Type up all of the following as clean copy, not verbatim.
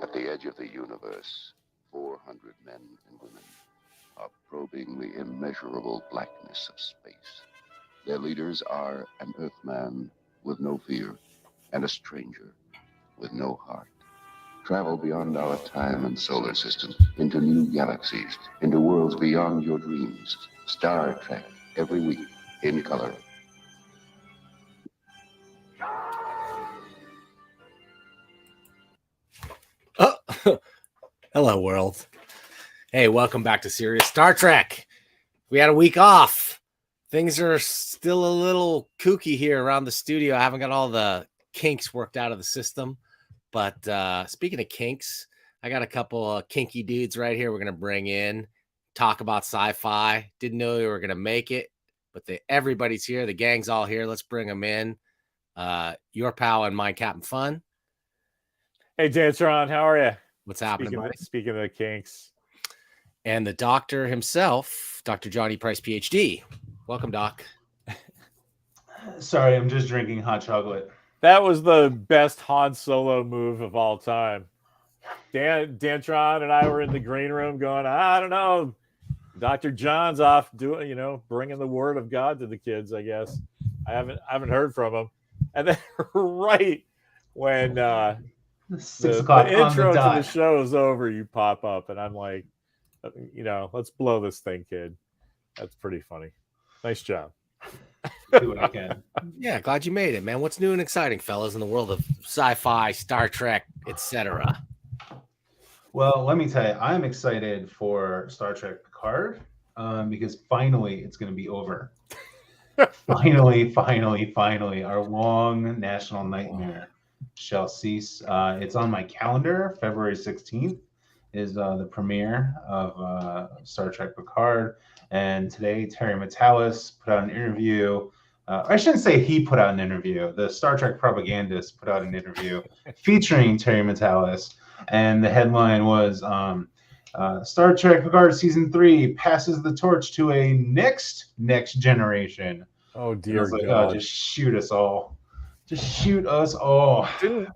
At the edge of the universe, 400 men and women are probing the immeasurable blackness of space. Their leaders are an Earthman with no fear and a stranger with no heart. Travel beyond our time and solar system, into new galaxies, into worlds beyond your dreams. Star Trek, every week, in color. Oh, hello, world. Hey, welcome back to Serious Star Trek. We had a week off. Things are still a little kooky here around the studio. I haven't got all the kinks worked out of the system. But speaking of kinks, I got a couple of kinky dudes right here we're going to bring in, talk about sci-fi. Didn't know they were going to make it, but everybody's here. The gang's all here. Let's bring them in. Your pal and mine, Captain Fun. Hey, Dantron, how are you? What's happening, Speaking of the kinks. And the doctor himself, Dr. Johnny Price, PhD. Welcome, Doc. Sorry, I'm just drinking hot chocolate. That was the best Han Solo move of all time. Dantron and I were in the green room going, I don't know. Dr. John's off doing, bringing the word of God to the kids, I guess. I haven't heard from him. And then right when the 6 o'clock the intro on the to the show is over, you pop up, and I'm like, let's blow this thing, kid. That's pretty funny. Nice job. Do what I can. Yeah, glad you made it, man. What's new and exciting, fellas, in the world of sci-fi, Star Trek, etc.? Well, let me tell you, I'm excited for Star Trek Picard because finally it's going to be over. finally, our long national nightmare shall cease. It's on my calendar. February 16th is the premiere of Star Trek Picard. And today, Terry Matalas put out an interview. I shouldn't say he put out an interview. The Star Trek propagandist put out an interview featuring Terry Matalas. And the headline was Star Trek Picard Season 3 passes the torch to a next generation. Oh, dear God. God. Oh, just shoot us all. Just shoot us all.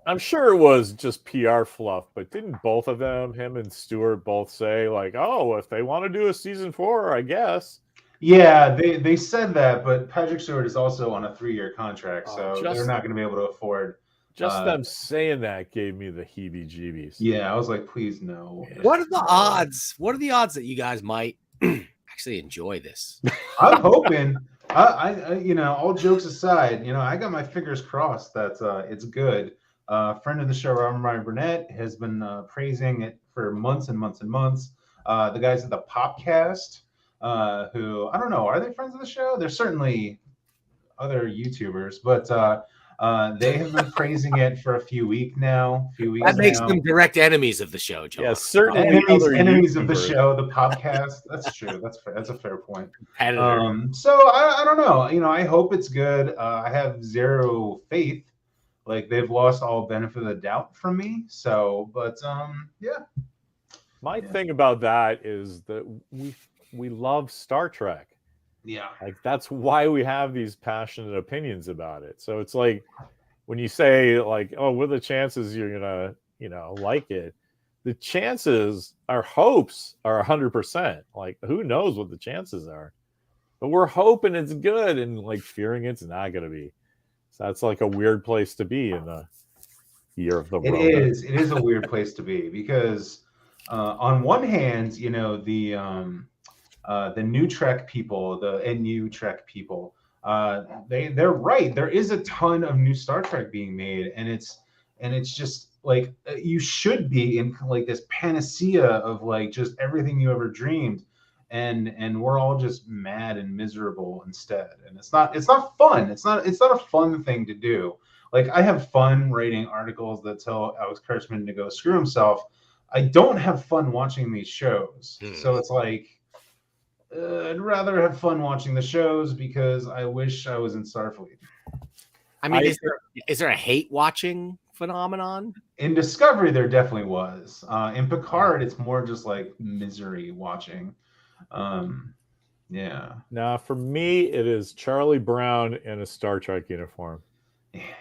I'm sure it was just PR fluff, but didn't both of them, him and Stewart, both say, like, oh, if they want to do a season 4, I guess? Yeah, they said that, but Patrick Stewart is also on a 3-year contract, so they're not going to be able to afford. Just them saying that gave me the heebie-jeebies. Yeah, I was like, please no. What are the odds? What are the odds that you guys might actually enjoy this? I'm hoping. I all jokes aside, I got my fingers crossed that it's good. Friend of the show, Robert Ryan Burnett, has been praising it for months and months and months. The guys at the Popcast, who I don't know, are they friends of the show? They're certainly other YouTubers, but they have been praising it for a few weeks now. That makes them direct enemies of the show, John. Yeah, certainly enemies of the show, the podcast. That's true. That's a fair point. So I don't know. I hope it's good. I have zero faith. Like they've lost all benefit of the doubt from me. So, but yeah. My thing about that is that we love Star Trek. Yeah. Like that's why we have these passionate opinions about it. So it's like when you say like, oh, what are the chances you're gonna, like it? The chances, our hopes are 100%. Like who knows what the chances are? But we're hoping it's good and like fearing it's not gonna be. So that's like a weird place to be in the year of the world. It is a weird place to be because on one hand, the new Trek people, the NU Trek people, they're right. There is a ton of new Star Trek being made, and it's just like you should be in like this panacea of like just everything you ever dreamed, and we're all just mad and miserable instead. And it's not fun. It's not a fun thing to do. Like I have fun writing articles that tell Alex Kurtzman to go screw himself. I don't have fun watching these shows. So it's like. I'd rather have fun watching the shows because I wish I was in Starfleet. I mean, is there a hate watching phenomenon? In Discovery, there definitely was. In Picard, it's more just like misery watching. Yeah. Now, for me, it is Charlie Brown in a Star Trek uniform.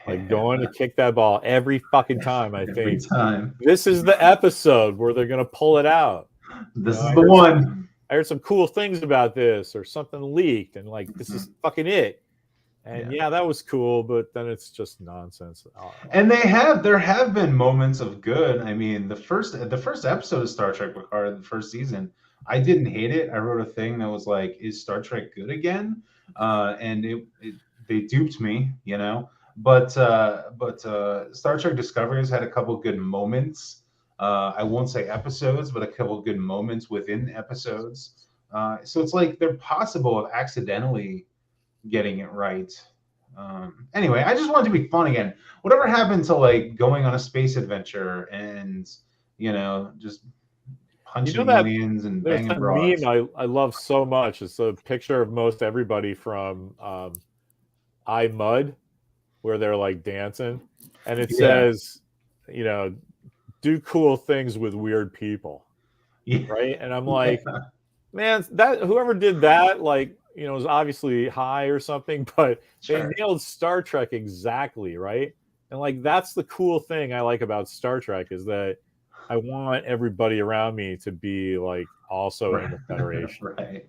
like going to kick that ball every fucking time. I Every think time. this is the episode where they're gonna pull it out. This You know, is the one. I heard some cool things about this, or something leaked, and like this is fucking it. And yeah, that was cool, but then it's just nonsense. And there have been moments of good. I mean, the first episode of Star Trek Picard, the first season, I didn't hate it. I wrote a thing that was like, "Is Star Trek good again?" And they duped me, you know. But Star Trek Discovery has had a couple good moments. I won't say episodes, but a couple good moments within episodes. So it's like they're possible of accidentally getting it right. Anyway, I just wanted to be fun again. Whatever happened to like going on a space adventure and just punching that aliens and there's banging a broads? meme I love so much. It's a picture of most everybody from I Mud, where they're like dancing, and it says, do cool things with weird people, right? And I'm like, man, that whoever did that, like, was obviously high or something, but they nailed Star Trek exactly, right? And like that's the cool thing I like about Star Trek is that I want everybody around me to be like also in the Federation. Right.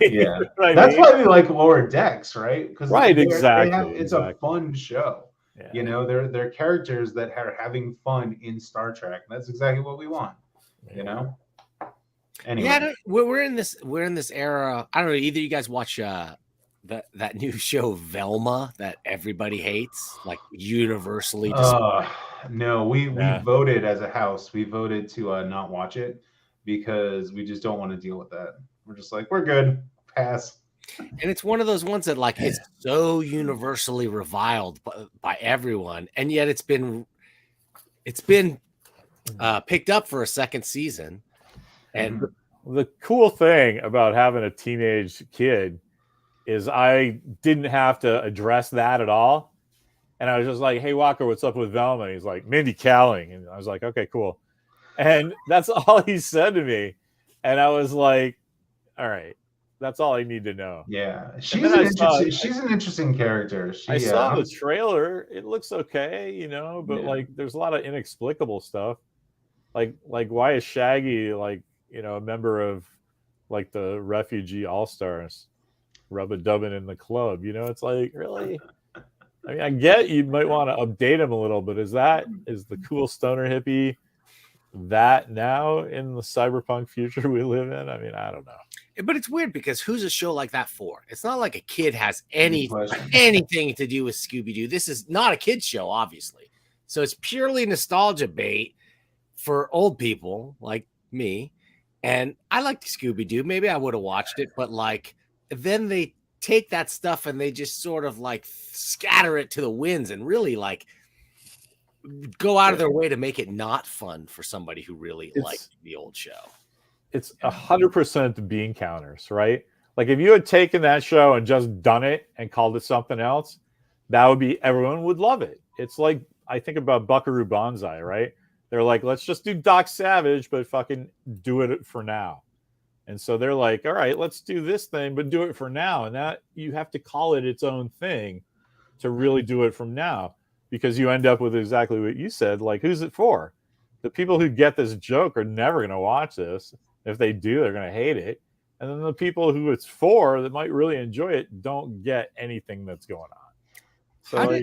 You Yeah. know what I That's mean? why we like Lower Decks, right? Because Right, they exactly. have it's a fun show. Yeah. They're characters that are having fun in Star Trek. That's exactly what we want. Anyway. Yeah, we're in this era. I don't know. Either you guys watch that new show Velma that everybody hates, like universally. No, we voted as a house. We voted to not watch it because we just don't want to deal with that. We're just like, we're good. Pass. And it's one of those ones that like it's so universally reviled by everyone, and yet it's been picked up for a second season. And the cool thing about having a teenage kid is I didn't have to address that at all. And I was just like, hey, Walker, what's up with Velma? And he's like, Mindy Kaling. And I was like, okay, cool. And that's all he said to me. And I was like, all right, that's all I need to know. Yeah, she's an interesting character. I saw the trailer. It looks okay, but like there's a lot of inexplicable stuff. Like why is Shaggy like, a member of like the refugee all-stars rub-a-dubbing in the club? It's like, really? I mean, I get you might want to update him a little, but is the cool stoner hippie that now in the cyberpunk future we live in? I mean, I don't know. But it's weird because who's a show like that for? It's not like a kid has anything to do with Scooby-Doo. This is not a kid's show, obviously. So it's purely nostalgia bait for old people like me. And I liked Scooby-Doo. Maybe I would have watched it, but like then they take that stuff and they just sort of like scatter it to the winds and really like go out of their way to make it not fun for somebody who really liked the old show. It's 100% bean counters, right? Like if you had taken that show and just done it and called it something else, everyone would love it. It's like, I think about Buckaroo Banzai, right? They're like, let's just do Doc Savage, but fucking do it for now. And so they're like, all right, let's do this thing, but do it for now. And that you have to call it its own thing to really do it from now, because you end up with exactly what you said. Like, who's it for? The people who get this joke are never going to watch this. If they do, they're going to hate it. And then the people who it's for that might really enjoy it don't get anything that's going on. So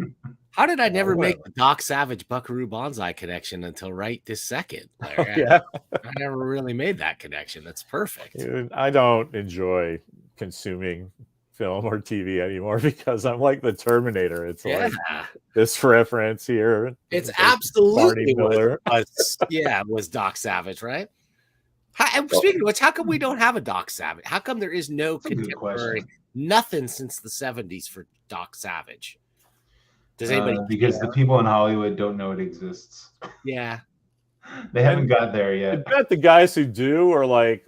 how did I never make the Doc Savage Buckaroo Banzai connection until right this second? Like, yeah. I never really made that connection. That's perfect. Dude, I don't enjoy consuming film or TV anymore because I'm like the Terminator. It's like this reference here. It's absolutely was Doc Savage, right? Speaking of which, how come we don't have a Doc Savage? How come there is no contemporary, nothing since the 70s for Doc Savage? Does anybody? Because the people in Hollywood don't know it exists. Yeah. They haven't got there yet. I bet the guys who do are like,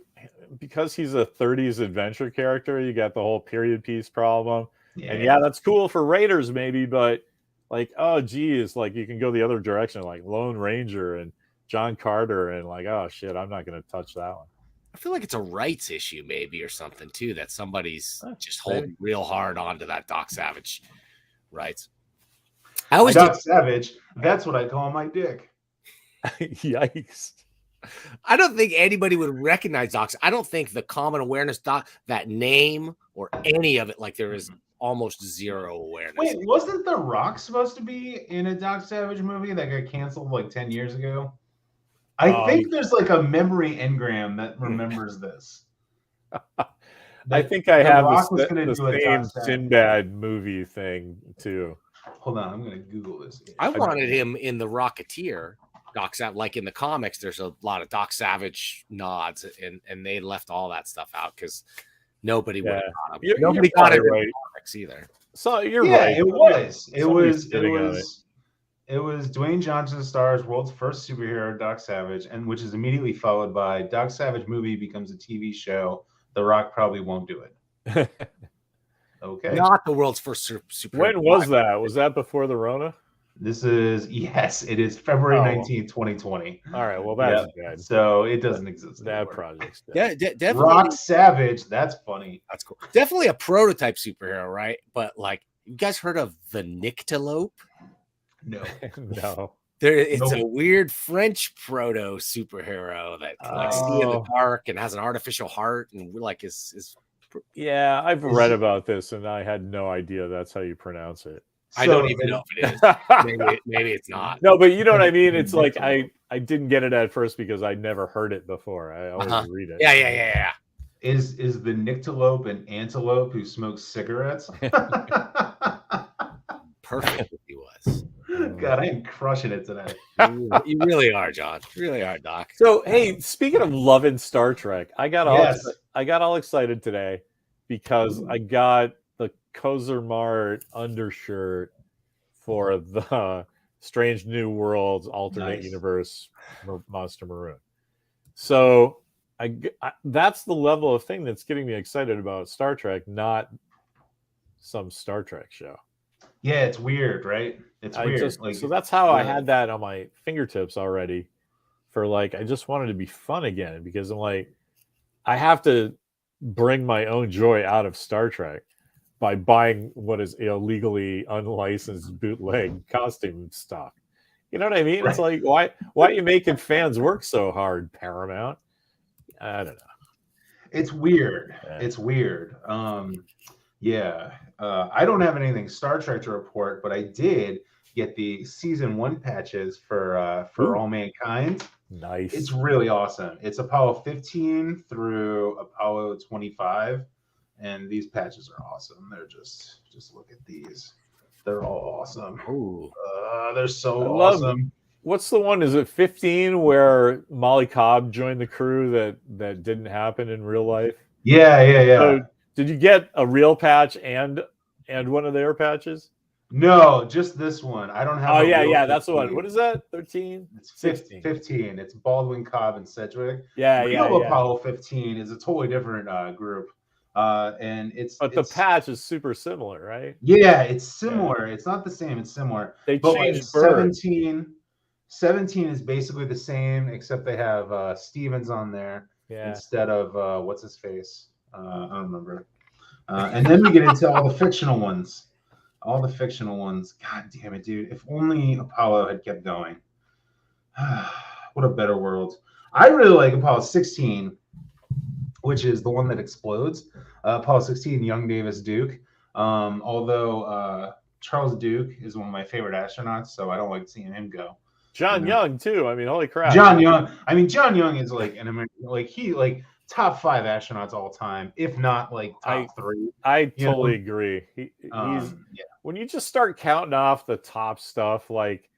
because he's a 30s adventure character, you got the whole period piece problem. Yeah. And that's cool for Raiders maybe, but like, oh geez, like you can go the other direction, like Lone Ranger and John Carter, and like, oh shit, I'm not going to touch that one. I feel like it's a rights issue maybe or something too, that somebody's just holding real hard onto that Doc Savage rights. I always Doc Savage, that's what I call my dick. Yikes. I don't think anybody would recognize Doc. I don't think the common awareness Doc, that name or any of it, like there is almost zero awareness. Wait, wasn't The Rock supposed to be in a Doc Savage movie that got canceled like 10 years ago? I think there's like a memory engram that remembers this. I think I have Rock was gonna the do a same Doc Savage. Sinbad movie thing too. Hold on, I'm gonna Google this. I wanted him in The Rocketeer. Doc Savage, like in the comics, there's a lot of Doc Savage nods, and they left all that stuff out because nobody would have got him. Nobody got it in the comics either. So you're Yeah, right. it was. It Somebody's was. It sitting on was. It was Dwayne Johnson stars world's first superhero, Doc Savage, and which is immediately followed by Doc Savage movie becomes a TV show. The Rock probably won't do it. Okay. Not the world's first superhero. When was that? Was that before the Rona? This is, yes, it is February 19th, 2020. All right, well that's good. So it doesn't exist That anymore. project's dead. Yeah, definitely. Rock Savage, that's funny. That's cool. Definitely a prototype superhero, right? But like, you guys heard of the Nyctalope? No. No. It's a weird French proto superhero that can like see in the dark and has an artificial heart and like is. Yeah, I've read about this and I had no idea that's how you pronounce it. I don't even know if it is. Maybe it's not. No, but you know what I mean? It's like I didn't get it at first because I never heard it before. I always read it. Yeah. Is the Nyctalope an antelope who smokes cigarettes? Perfect he was. God, I am crushing it today. You really are, John. You really are, Doc. So, hey, speaking of loving Star Trek, I got all excited today because I got the Kozer Mart undershirt for the Strange New Worlds alternate universe Monster Maroon. So I that's the level of thing that's getting me excited about Star Trek, not some Star Trek show. Yeah, it's weird, right? It's weird. So that's how I had that on my fingertips already. For like, I just wanted to be fun again because I'm like, I have to bring my own joy out of Star Trek by buying what is illegally unlicensed bootleg costume stock. You know what I mean? Right. It's like, why are you making fans work so hard, Paramount? I don't know. It's weird. Yeah. It's weird. I don't have anything Star Trek to report, but I did get the season 1 patches for All Mankind. Nice. It's really awesome. It's Apollo 15 through Apollo 25, and these patches are awesome. They're just look at these. They're all awesome. Ooh. They're so awesome. What's the one? Is it 15 where Molly Cobb joined the crew that didn't happen in real life? Yeah. So, did you get a real patch and one of their patches? No, just this one. I don't have. Oh yeah, that's the one. What is that? 13? It's 15. It's Baldwin, Cobb, and Sedgwick. Yeah. Apollo 15 is a totally different group, and the patch is super similar, right? Yeah, it's similar. Yeah. It's not the same. It's similar. They changed 17 is basically the same, except they have Stevens on there instead of what's his face. I don't remember. And then we get into all the fictional ones. God damn it, dude. If only Apollo had kept going. What a better world. I really like Apollo 16, which is the one that explodes. Apollo 16, Young Davis Duke. Although Charles Duke is one of my favorite astronauts, so I don't like seeing him go. John Young, too. I mean, holy crap. John Young is like an American, top 5 astronauts all time, if not like top 3. I totally agree. He's when you just start counting off the top stuff, like,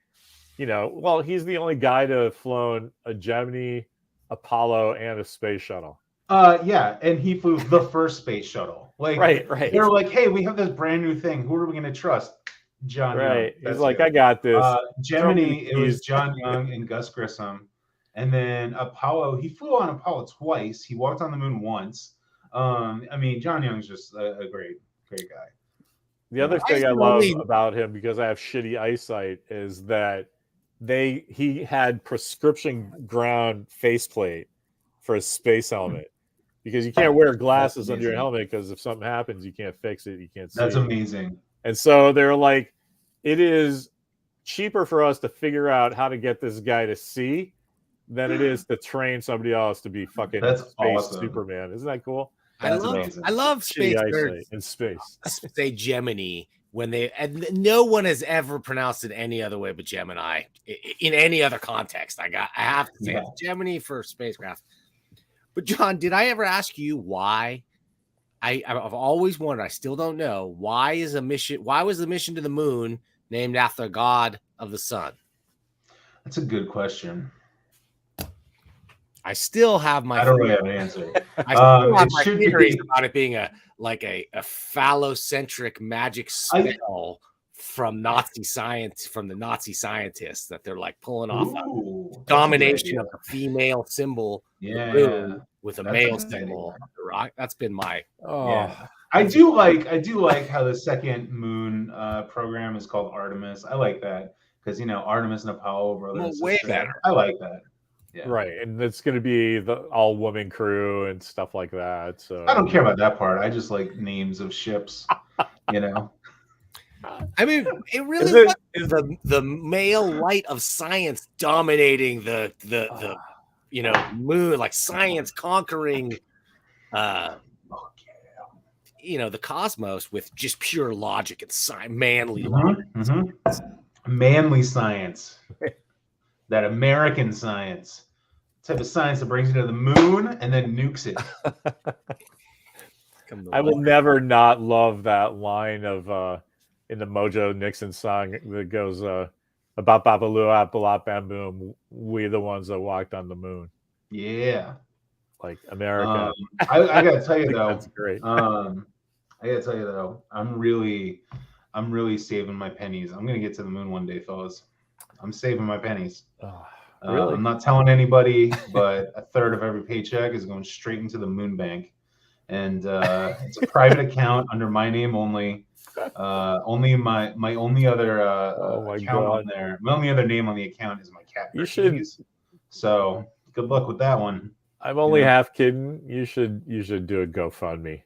he's the only guy to have flown a Gemini, Apollo, and a space shuttle. And he flew the first space shuttle. Like, right. They're like, hey, we have this brand new thing. Who are we going to trust? John Young. He's like, I got this. Gemini, it was John Young and Gus Grissom. And then Apollo, he flew on Apollo twice. He walked on the moon once. John Young's just a great guy. The other thing I love about him, because I have shitty eyesight, is that he had prescription ground faceplate for a space helmet. Because you can't wear glasses under your helmet because if something happens, you can't fix it. You can't see. That's amazing. And so they're like, it is cheaper for us to figure out how to get this guy to see than it is to train somebody else to be fucking That's space awesome. Superman. Isn't that cool? That's amazing. I love space Shitty eyesight nerds in space. say Gemini when they, and no one has ever pronounced it any other way but Gemini in any other context. I have to say it's Gemini for spacecraft. But John, did I ever ask you why? I've always wondered. I still don't know why was the mission to the moon named after God of the sun? That's a good question. I still have my. I don't really have an answer. I still have It my should theories be- about it being a phallocentric magic spell from Nazi science, from the Nazi scientists that they're like pulling off Ooh, a that's a good domination idea. of the female symbol, the Yeah, moon, with a That's a male good symbol. idea. The rock. That's been my. Oh, Yeah. I do like how the second moon program is called Artemis. I like that because Artemis and Apollo brother and Way sister. better. I like that. Yeah. right. And it's going to be the all-woman crew and stuff like that. So I don't care about that part. I just like names of ships. I mean, it really Is was the male light of science dominating the moon, like science conquering the cosmos with just pure logic and manly logic. Manly science. That American science. Type of science that brings you to the moon and then nukes it. I will never not love that line of in the Mojo Nixon song that goes about Babaloo, Balap Bam Boom, we the ones that walked on the moon. Yeah. Like America. I gotta tell you though. That's great. I gotta tell you though, I'm really saving my pennies. I'm gonna get to the moon one day, fellas. I'm saving my pennies. Really? I'm not telling anybody, but a third of every paycheck is going straight into the moon bank, and it's a private account under my name only. Only my only other account on there. My only other name on the account is my cat. You should. So good luck with that one. I'm only half kidding. You should do a GoFundMe.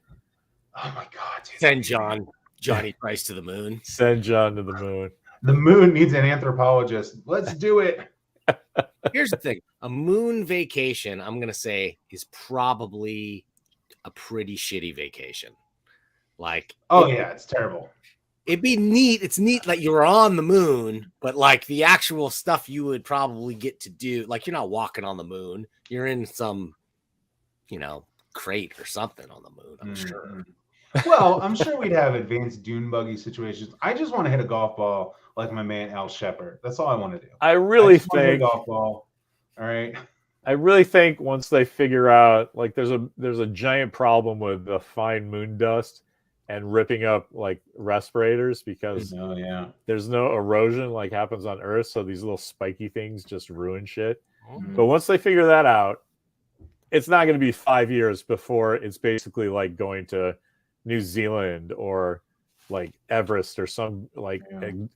Oh my god! Dude. Send Johnny Price to the moon. Send John to the moon. The moon needs an anthropologist. Let's do it. Here's the thing: a moon vacation, I'm gonna say, is probably a pretty shitty vacation. Like, it's terrible. It'd be neat. It's neat that you're on the moon, but like the actual stuff you would probably get to do, like you're not walking on the moon. You're in some, crate or something on the moon. I'm sure. Well, I'm sure we'd have advanced dune buggy situations. I just want to hit a golf ball like my man Al Shepard. That's all I want to do. I really just want to hit a think golf ball. All right. I really think once they figure out, like, there's a giant problem with the fine moon dust and ripping up like respirators because there's no erosion like happens on Earth, so these little spiky things just ruin shit. But once they figure that out, it's not going to be 5 years before it's basically like going to New Zealand or like Everest or some like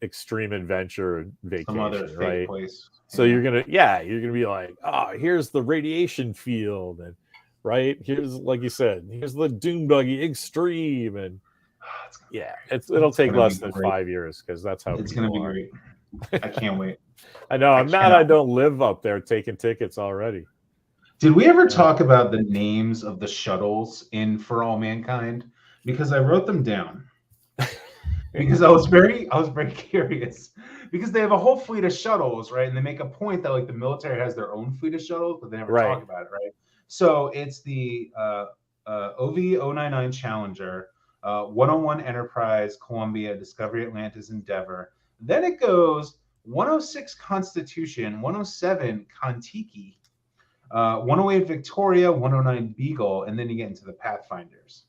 extreme adventure vacation, some other right? place. So you're gonna be like, here's the radiation field, and right here's, like you said, here's the dune buggy extreme, and it'll take less than 5 years because that's how it's gonna be great. I can't wait. I know. I'm mad I don't live up there taking tickets already. Did we ever talk about the names of the shuttles in For All Mankind? Because I wrote them down. Because I was very curious. Because they have a whole fleet of shuttles, right? And they make a point that like the military has their own fleet of shuttles, but they never talk about it, right? So it's the OV-099 Challenger, 101 Enterprise, Columbia, Discovery Atlantis, Endeavor. Then it goes 106 Constitution, 107 Kon-Tiki, 108 Victoria, 109 Beagle, and then you get into the Pathfinders.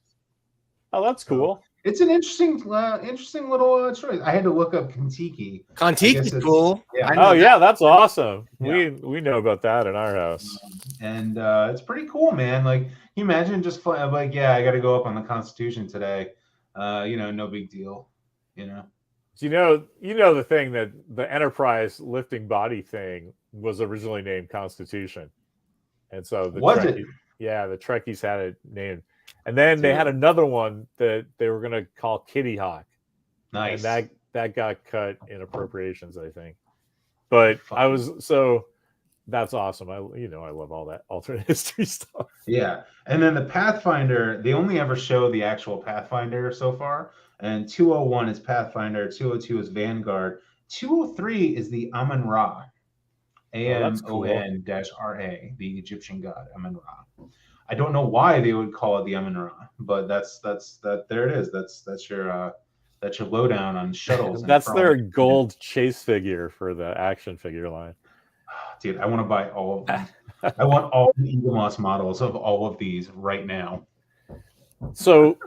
Oh, that's cool. It's an interesting little choice. I had to look up Kon-Tiki. Kon-Tiki's cool. Yeah. That's awesome. Yeah. We know about that in our house. And it's pretty cool, man. Like, can you imagine just flying, like, I got to go up on the Constitution today. No big deal. You know the thing that the Enterprise lifting body thing was originally named Constitution, and so the Trekkies had it named, and then they had another one that they were going to call Kitty Hawk. Nice. And that got cut in appropriations, I think. But that's awesome. I love all that alternate history stuff. Yeah. And then the Pathfinder, they only ever show the actual Pathfinder so far. And 201 is Pathfinder, 202 is Vanguard, 203 is the Amun Ra. that's cool. AMON-RA, the Egyptian god Amun Ra. I don't know why they would call it the Amun Ra, but that's there it is. That's your lowdown on shuttles. And That's their Kron. gold chase figure for the action figure line. Dude, I want to buy all of them. I want all the Eaglemoss models of all of these right now. So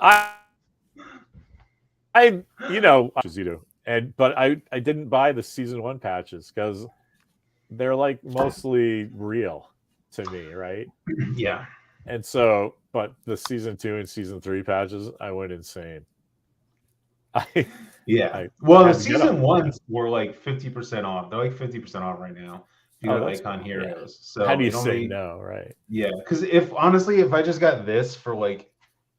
but I didn't buy the season 1 patches because they're like mostly real to me, right? Yeah. And so, but the season 2 and season 3 patches, I went insane. The season ones were like 50% off. They're like 50% off right now. Icon Heroes. So how do you say no, right? Yeah, because if I just got this for like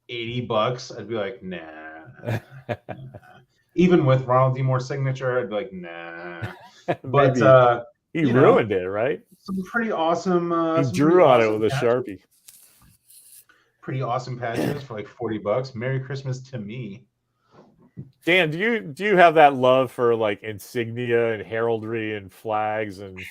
$80, I'd be like, nah. Even with Ronald D. Moore's signature, I'd be like, nah. But he ruined it, right? Some pretty awesome. He drew on it with a Sharpie. Pretty awesome patches for like $40. Merry Christmas to me. Dan, do you have that love for like insignia and heraldry and flags and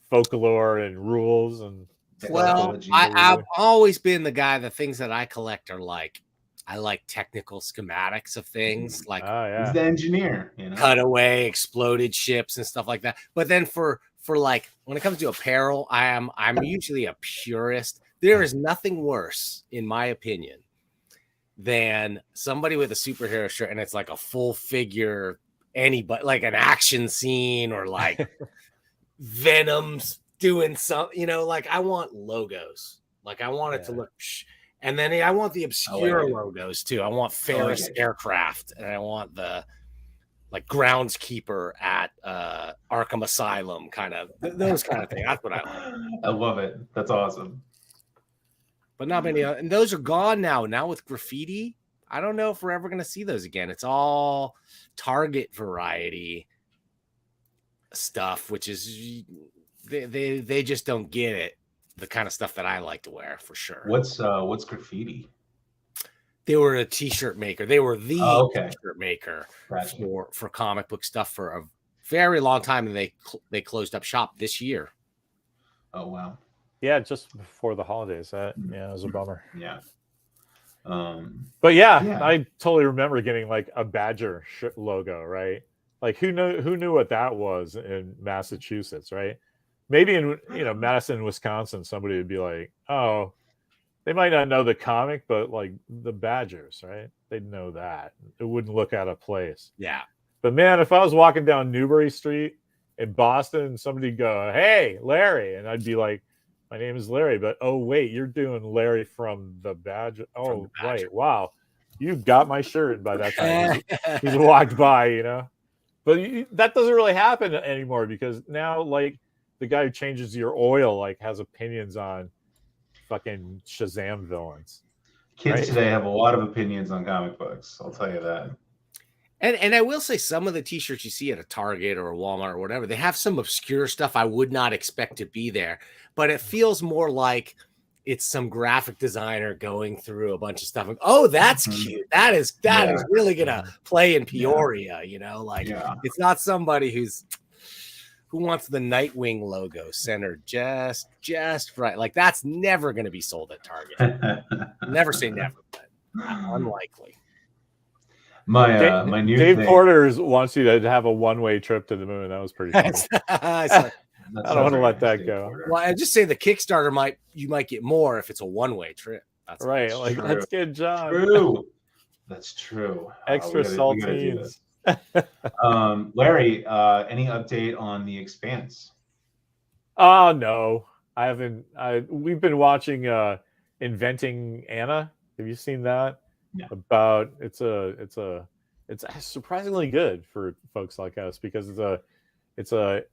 folklore and rules and well, I've always been the guy. The things that I collect are like, I like technical schematics of things, like he's the engineer, cutaway, exploded ships and stuff like that. But then for like when it comes to apparel, I'm usually a purist. There is nothing worse, in my opinion, than somebody with a superhero shirt and it's like a full figure, anybody, like an action scene or like Venom's doing something, like I want logos. Like I want it to look, and then I want the obscure logos too. I want Ferris Aircraft, and I want the like groundskeeper at Arkham Asylum, kind of those kind of things. That's what I like. I love it. That's awesome. But not many, and those are gone now. Now with graffiti, I don't know if we're ever going to see those again. It's all Target variety stuff, which is they just don't get it. The kind of stuff that I like to wear for sure. What's graffiti? They were a t-shirt maker. They were the t-shirt maker for comic book stuff for a very long time, and they closed up shop this year. Oh wow. Yeah, just before the holidays. It was a bummer. Yeah. But I totally remember getting like a Badger logo, right? Like who knew what that was in Massachusetts, right? Maybe in Madison, Wisconsin, somebody would be like, oh, they might not know the comic, but like the Badgers, right? They'd know that. It wouldn't look out of place. Yeah. But man, if I was walking down Newbury Street in Boston, somebody'd go, "Hey, Larry," and I'd be like, "My name is Larry," but oh wait, you're doing Larry from the Badger. Oh, right, wow, you got my shirt by that time. He's walked by, But that doesn't really happen anymore because now, like, the guy who changes your oil like has opinions on fucking Shazam villains. Kids today have a lot of opinions on comic books. I'll tell you that. And I will say some of the t-shirts you see at a Target or a Walmart or whatever, they have some obscure stuff I would not expect to be there, but it feels more like it's some graphic designer going through a bunch of stuff. And, oh, that's cute. That is really gonna play in Peoria. It's not somebody who wants the Nightwing logo centered just right. Like that's never going to be sold at Target. Never say never, but unlikely. My new Dave Porter wants you to have a one-way trip to the moon. That was pretty funny. I don't want to let that go. Well, I just say the Kickstarter you might get more if it's a one-way trip. That's right. Like true. Let's get John. True. That's true. Extra saltines. Larry, any update on The Expanse? Oh no, I haven't. We've been watching Inventing Anna. Have you seen that? Yeah. About it's surprisingly good for folks like us because it's a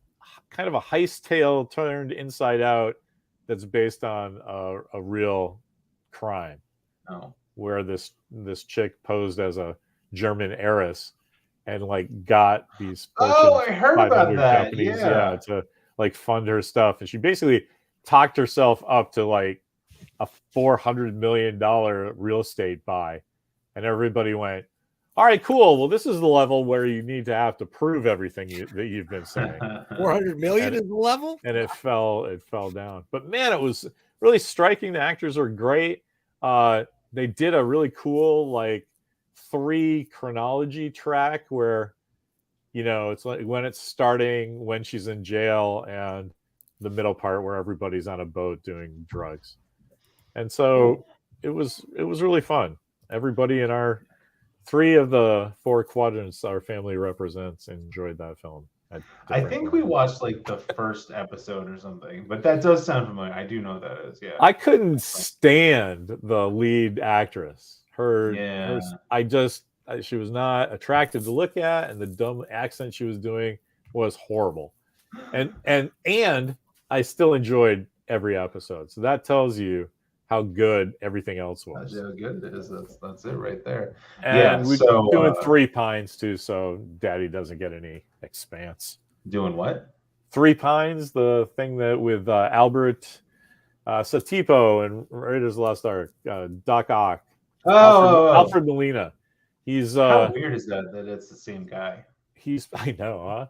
kind of a heist tale turned inside out that's based on a real crime. Oh. Where this chick posed as a German heiress and like got these Oh, Fortune I heard about 500 that. companies, Yeah. to like fund her stuff, and she basically talked herself up to like a $400 million real estate buy, and everybody went, "All right, cool. Well, this is the level where you need to have to prove everything that you've been saying." 400 million And is the level. and it fell down. But man, it was really striking. The actors are great. They did a really cool like 3 chronology track where it's like when it's starting, when she's in jail, and the middle part where everybody's on a boat doing drugs. And so it was really fun. Everybody in our 3 of the 4 quadrants our family represents enjoyed that film. I think we watched like the first episode or something, but that does sound familiar. I do know what that is. Yeah. I couldn't stand the lead actress. Yeah. She was not attractive to look at, and the dumb accent she was doing was horrible. And I still enjoyed every episode. So that tells you how good everything else was. That's how good it is. That's it right there. And we're so doing 3 Pines too, so Daddy doesn't get any expanse. doing what? 3 Pines, the thing that with Albert Satipo and Raiders of the Lost Ark, Doc Ock, Alfred Molina. He's how weird is that it's the same guy? I know, huh?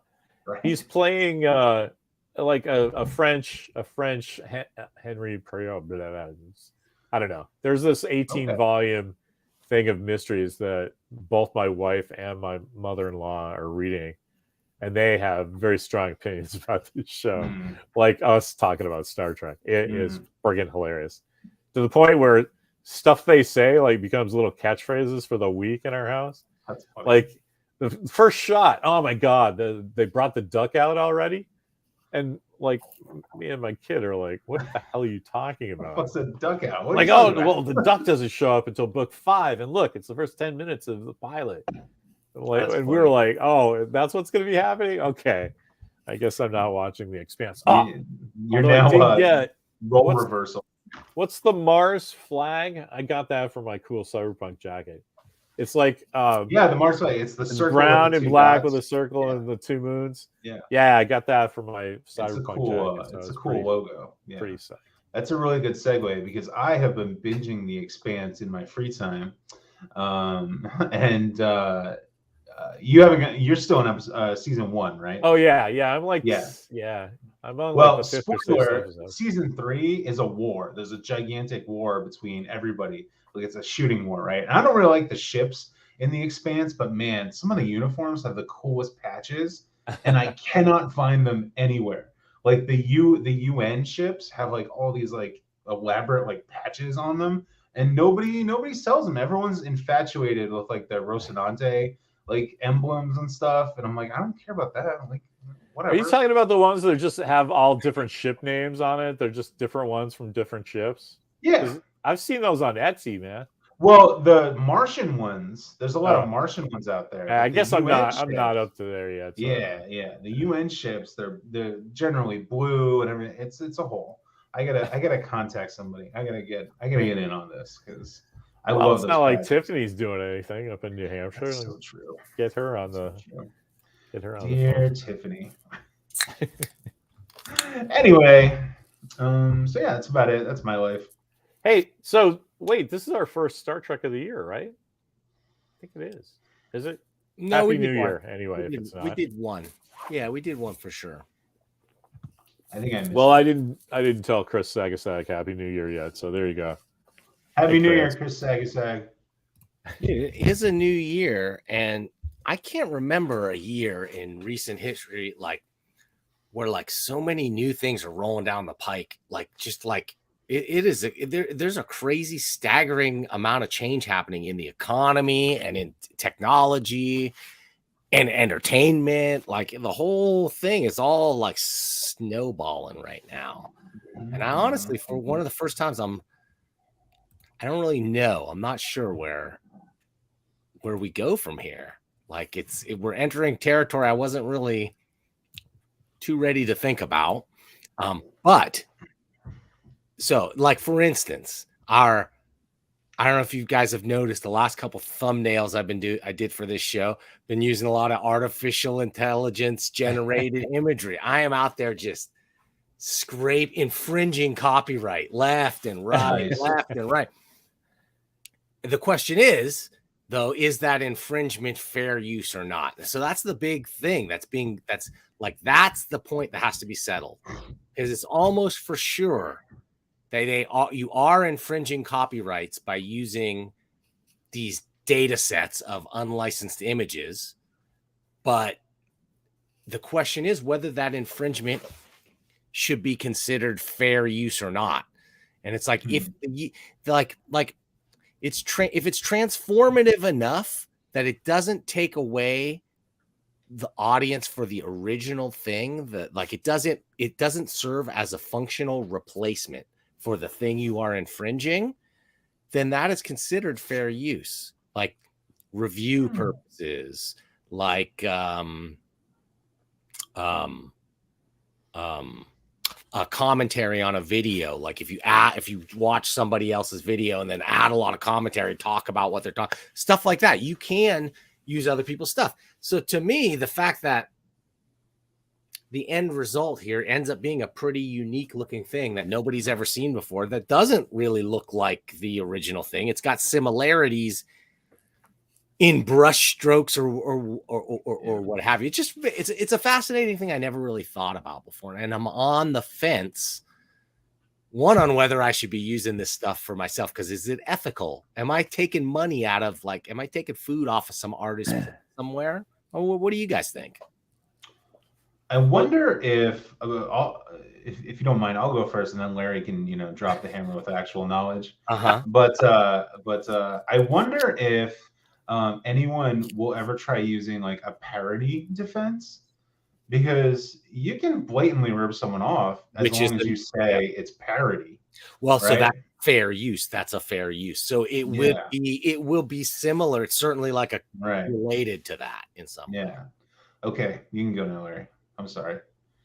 Right? He's playing like a French Henry Perriot. I don't know. There's this 18 volume thing of mysteries that both my wife and my mother-in-law are reading, and they have very strong opinions about this show, like us talking about Star Trek. It is friggin' hilarious, to the point where stuff they say like becomes little catchphrases for the week in our house. That's funny. Like the first shot, oh my god, they brought the duck out already, and like me and my kid are like, what the hell are you talking about? What's a duck out? What like, oh well, the duck doesn't show up until book 5, and look, it's the first 10 minutes of the pilot. And we were like, oh, that's what's going to be happening. Okay, I guess I'm not watching The Expanse. You're now role reversal. What's the Mars flag? I got that for my cool cyberpunk jacket. It's like the Mars flag. It's the circle, brown and black dots with a circle and the 2 moons. Yeah, I got that for my cyberpunk jacket. So it's a cool logo. Yeah, pretty sick. That's a really good segue because I have been binging The Expanse in my free time, and you're still in season 1, right? Oh yeah. I'm like I'm on like the 5th or 6th episode. Season 3 is a war. There's a gigantic war between everybody. Like it's a shooting war, right? And I don't really like the ships in The Expanse, but man, some of the uniforms have the coolest patches, and I cannot find them anywhere. Like the UN ships have like all these like elaborate like patches on them, and nobody sells them. Everyone's infatuated with like the Rocinante like emblems and stuff, and I'm like, I don't care about that. I'm like, whatever. Are you talking about the ones that just have all different ship names on it? They're just different ones from different ships. Yeah, I've seen those on Etsy, man. Well, the Martian ones, there's a lot of Martian ones out there. I guess I'm not up to there yet. So. Yeah. The UN ships, they're generally blue and everything. It's a whole. I gotta contact somebody. I gotta get in on this because I love. It's not like Tiffany's doing anything up in New Hampshire. That's so true. Get her on the. Get her on. Dear Tiffany. Anyway, so yeah, that's about it. That's my life. Hey, so wait, this is our first Star Trek of the year, right? I think it is. Is it? No, Happy New Year. Anyway, if it's not. We did one. Yeah, we did one for sure. I think I missed. Well, I didn't tell Chris Sagasag Happy New Year yet, so there you go. Happy New Year, Chris Sagasag. It is a new year, and I can't remember a year in recent history where so many new things are rolling down the pike. There's a crazy, staggering amount of change happening in the economy and in technology and entertainment. Like the whole thing is all snowballing right now. And I honestly, for one of the first times, I don't really know. I'm not sure where we go from here. We're entering territory I wasn't really too ready to think about. But so, for instance, our I don't know if you guys have noticed the last couple thumbnails I did for this show, been using a lot of artificial intelligence generated imagery. I am out there just infringing copyright left and right, Nice. left and right. The question is, though, is that infringement fair use or not? So that's the big thing that's the point that has to be settled, because it's almost for sure that you are infringing copyrights by using these data sets of unlicensed images. But the question is whether that infringement should be considered fair use or not. And it's like, if it's transformative enough that it doesn't take away the audience for the original thing, that like it doesn't serve as a functional replacement for the thing you are infringing, then that is considered fair use, like review purposes, like a commentary on a video. Like if you watch somebody else's video and then add a lot of commentary, talk about what they're talking, stuff like that, you can use other people's stuff. So to me, the fact that the end result here ends up being a pretty unique looking thing that nobody's ever seen before, that doesn't really look like the original thing. It's got similarities in brush strokes or what have you. It's a fascinating thing I never really thought about before. And I'm on the fence, one, on whether I should be using this stuff for myself, because is it ethical? Am I taking money out of, like, am I taking food off of some artist somewhere? Or what do you guys think? I wonder if you don't mind, I'll go first, and then Larry can drop the hammer with actual knowledge. But I wonder if anyone will ever try using like a parody defense, because you can blatantly rip someone off as long as you say it's parody. Well, right? So that's fair use. That's a fair use. So it will be similar. It's certainly like related to that in some way. Yeah. Okay, you can go now, Larry. I'm sorry.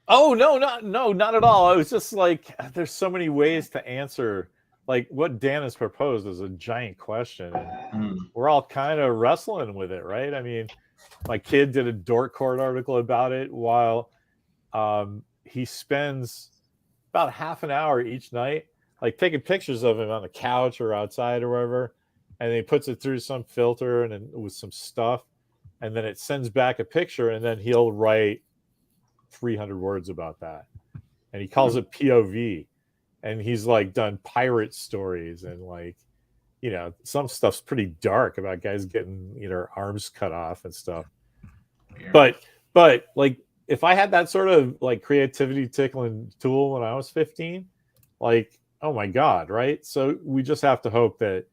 Oh, no, not at all. It was just like, there's so many ways to answer. Like what Dan has proposed is a giant question. And we're all kind of wrestling with it, right? I mean, my kid did a Dork Court article about it, while he spends about half an hour each night, like taking pictures of him on the couch or outside or wherever. And then he puts it through some filter and then with some stuff. And then it sends back a picture, and then he'll write 300 words about that. And he calls it POV. And he's like done pirate stories, and like, some stuff's pretty dark about guys getting arms cut off and stuff. Yeah. But like, if I had that sort of like creativity tickling tool when I was 15, like, oh my God, right? So we just have to hope that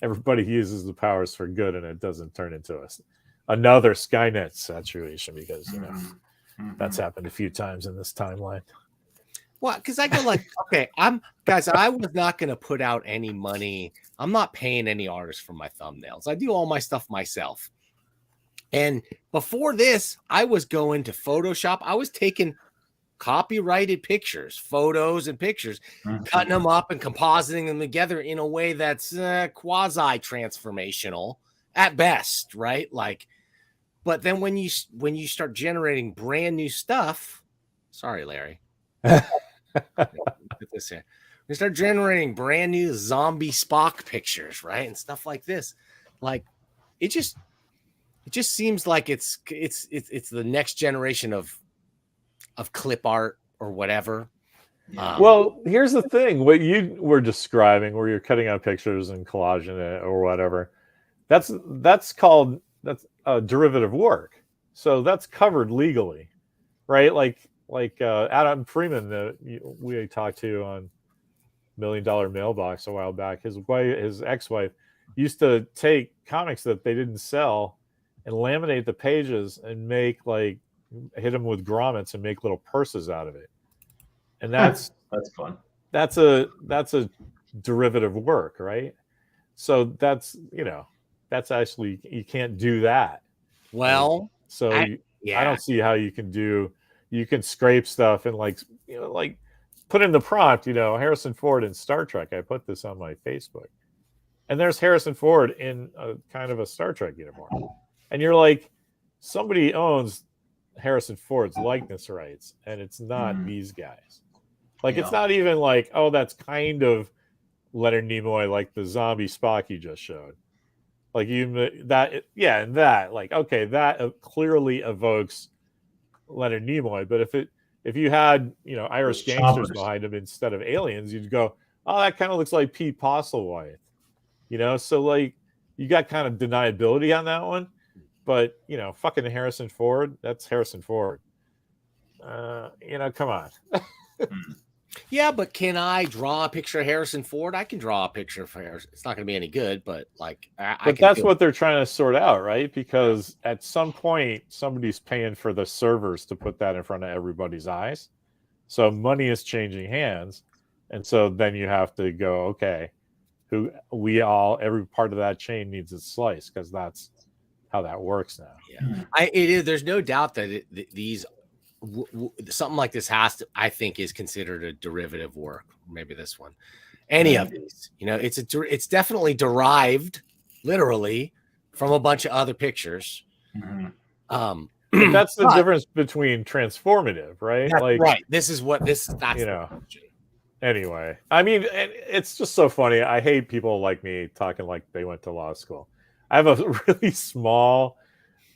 everybody uses the powers for good and it doesn't turn into another Skynet situation, because that's happened a few times in this timeline. Well, because I go like, okay, I was not going to put out any money. I'm not paying any artists for my thumbnails. I do all my stuff myself. And before this, I was going to Photoshop. I was taking copyrighted pictures, photos and pictures, cutting them up and compositing them together in a way that's quasi-transformational at best, right? Like, but then when you start generating brand new stuff, sorry, Larry. Put this here. We start generating brand new zombie Spock pictures, right, and stuff like this. Like, it just seems like it's the next generation of clip art or whatever. Well, here's the thing: what you were describing, where you're cutting out pictures and collaging it or whatever, that's derivative work. So that's covered legally, right? Like Adam Freeman that we talked to on $1 Million Mailbox a while back. His ex-wife used to take comics that they didn't sell and laminate the pages and make hit them with grommets and make little purses out of it. And that's fun. That's a derivative work, right? So that's actually, you can't do that. Well, so I don't see how you can scrape stuff and put in the prompt, Harrison Ford in Star Trek. I put this on my Facebook. and there's Harrison Ford in a kind of a Star Trek uniform, and you're like, somebody owns Harrison Ford's likeness rights, and it's not these guys. Like, it's not even like, oh, that's kind of Leonard Nimoy, like the zombie Spock you just showed. Like, you that, yeah, and that, like, okay, that clearly evokes Leonard Nimoy. But if you had, you know, Irish Those gangsters chompers. behind him instead of aliens, you'd go, oh, that kind of looks like Pete Postlethwaite. You know, so like you got kind of deniability on that one. But, you know, fucking Harrison Ford, that's Harrison Ford. You know, come on. Yeah, but can I draw a picture of Harrison Ford? I can draw a picture of Harrison. It's not going to be any good, but like I But can that's do what it. they're trying to sort out, right? Because at some point, somebody's paying for the servers to put that in front of everybody's eyes. So money is changing hands. And so then you have to go, okay, every part of that chain needs its slice, because that's how that works now. Yeah, it is. There's no doubt that these something like this has to, I think, is considered a derivative work. Maybe this one, any of these, you know, it's definitely derived, literally, from a bunch of other pictures. But that's the difference between transformative, right? Like, right. That's you know. Anyway, I mean, it's just so funny. I hate people like me talking like they went to law school. I have a really small,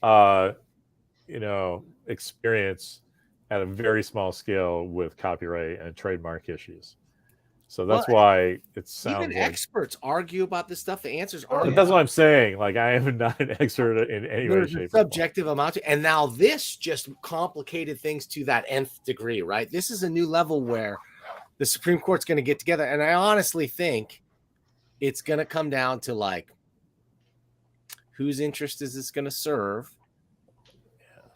you know, experience at a very small scale with copyright and trademark issues. So that's why it sounds even like experts argue about this stuff. The answers but aren't. that's what I'm saying. Like, I am not an expert in any way, There's a shape, subjective amount to, and now this just complicated things to that nth degree, right? This is a new level where the Supreme Court's going to get together, and I honestly think it's going to come down to like, whose interest is this going to serve?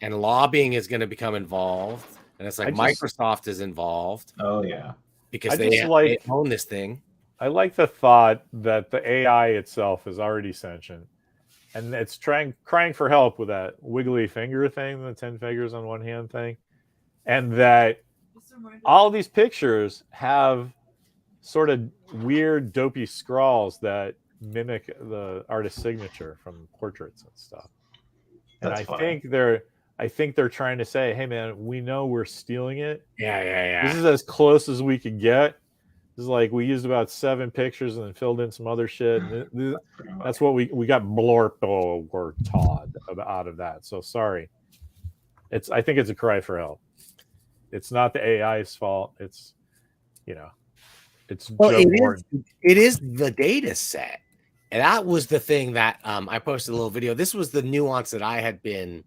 And lobbying is going to become involved, and it's like Microsoft is involved. Oh yeah, because they own this thing. I like the thought that the AI itself is already sentient, and it's crying for help with that wiggly finger thing, the 10 fingers on one hand thing, and that all these pictures have sort of weird, dopey scrawls that mimic the artist's signature from portraits and stuff. And I think they're trying to say, hey man, we know we're stealing it. Yeah. This is as close as we could get. This is like, we used about 7 pictures and then filled in some other shit. And that's what we got blorpo or Todd out of that. So sorry. I think it's a cry for help. It's not the AI's fault. It's, you know, it's it is the data set. And that was the thing that I posted a little video. This was the nuance that I had been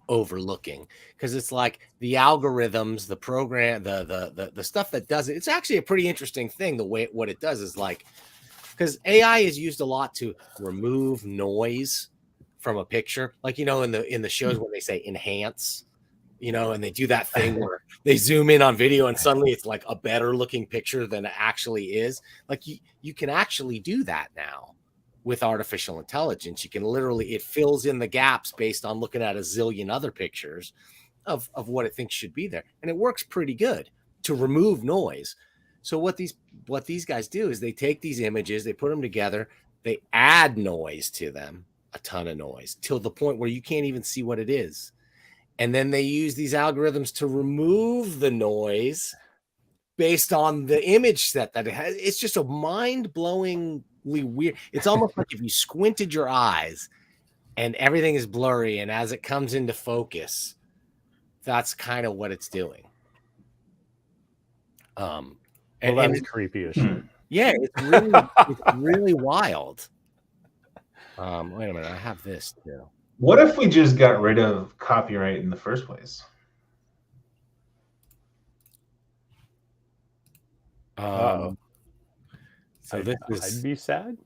overlooking, because it's like the algorithms, the program, the stuff that does it. It's actually a pretty interesting thing. The way what it does is like, because AI is used a lot to remove noise from a picture, like, you know, in the shows when they say enhance, you know, and they do that thing where they zoom in on video and suddenly it's like a better looking picture than it actually is. Like you can actually do that now with artificial intelligence. You can literally, it fills in the gaps based on looking at a zillion other pictures of what it thinks should be there. And it works pretty good to remove noise. So what these guys do is they take these images, they put them together, they add noise to them, a ton of noise, till the point where you can't even see what it is. And then they use these algorithms to remove the noise based on the image set that it has. It's just a mind-blowingly weird. It's almost like if you squinted your eyes and everything is blurry, and as it comes into focus, that's kind of what it's doing. And that's creepy as shit. Yeah, it's really wild. Wait a minute, I have this too. What if we just got rid of copyright in the first place? So I'd be sad.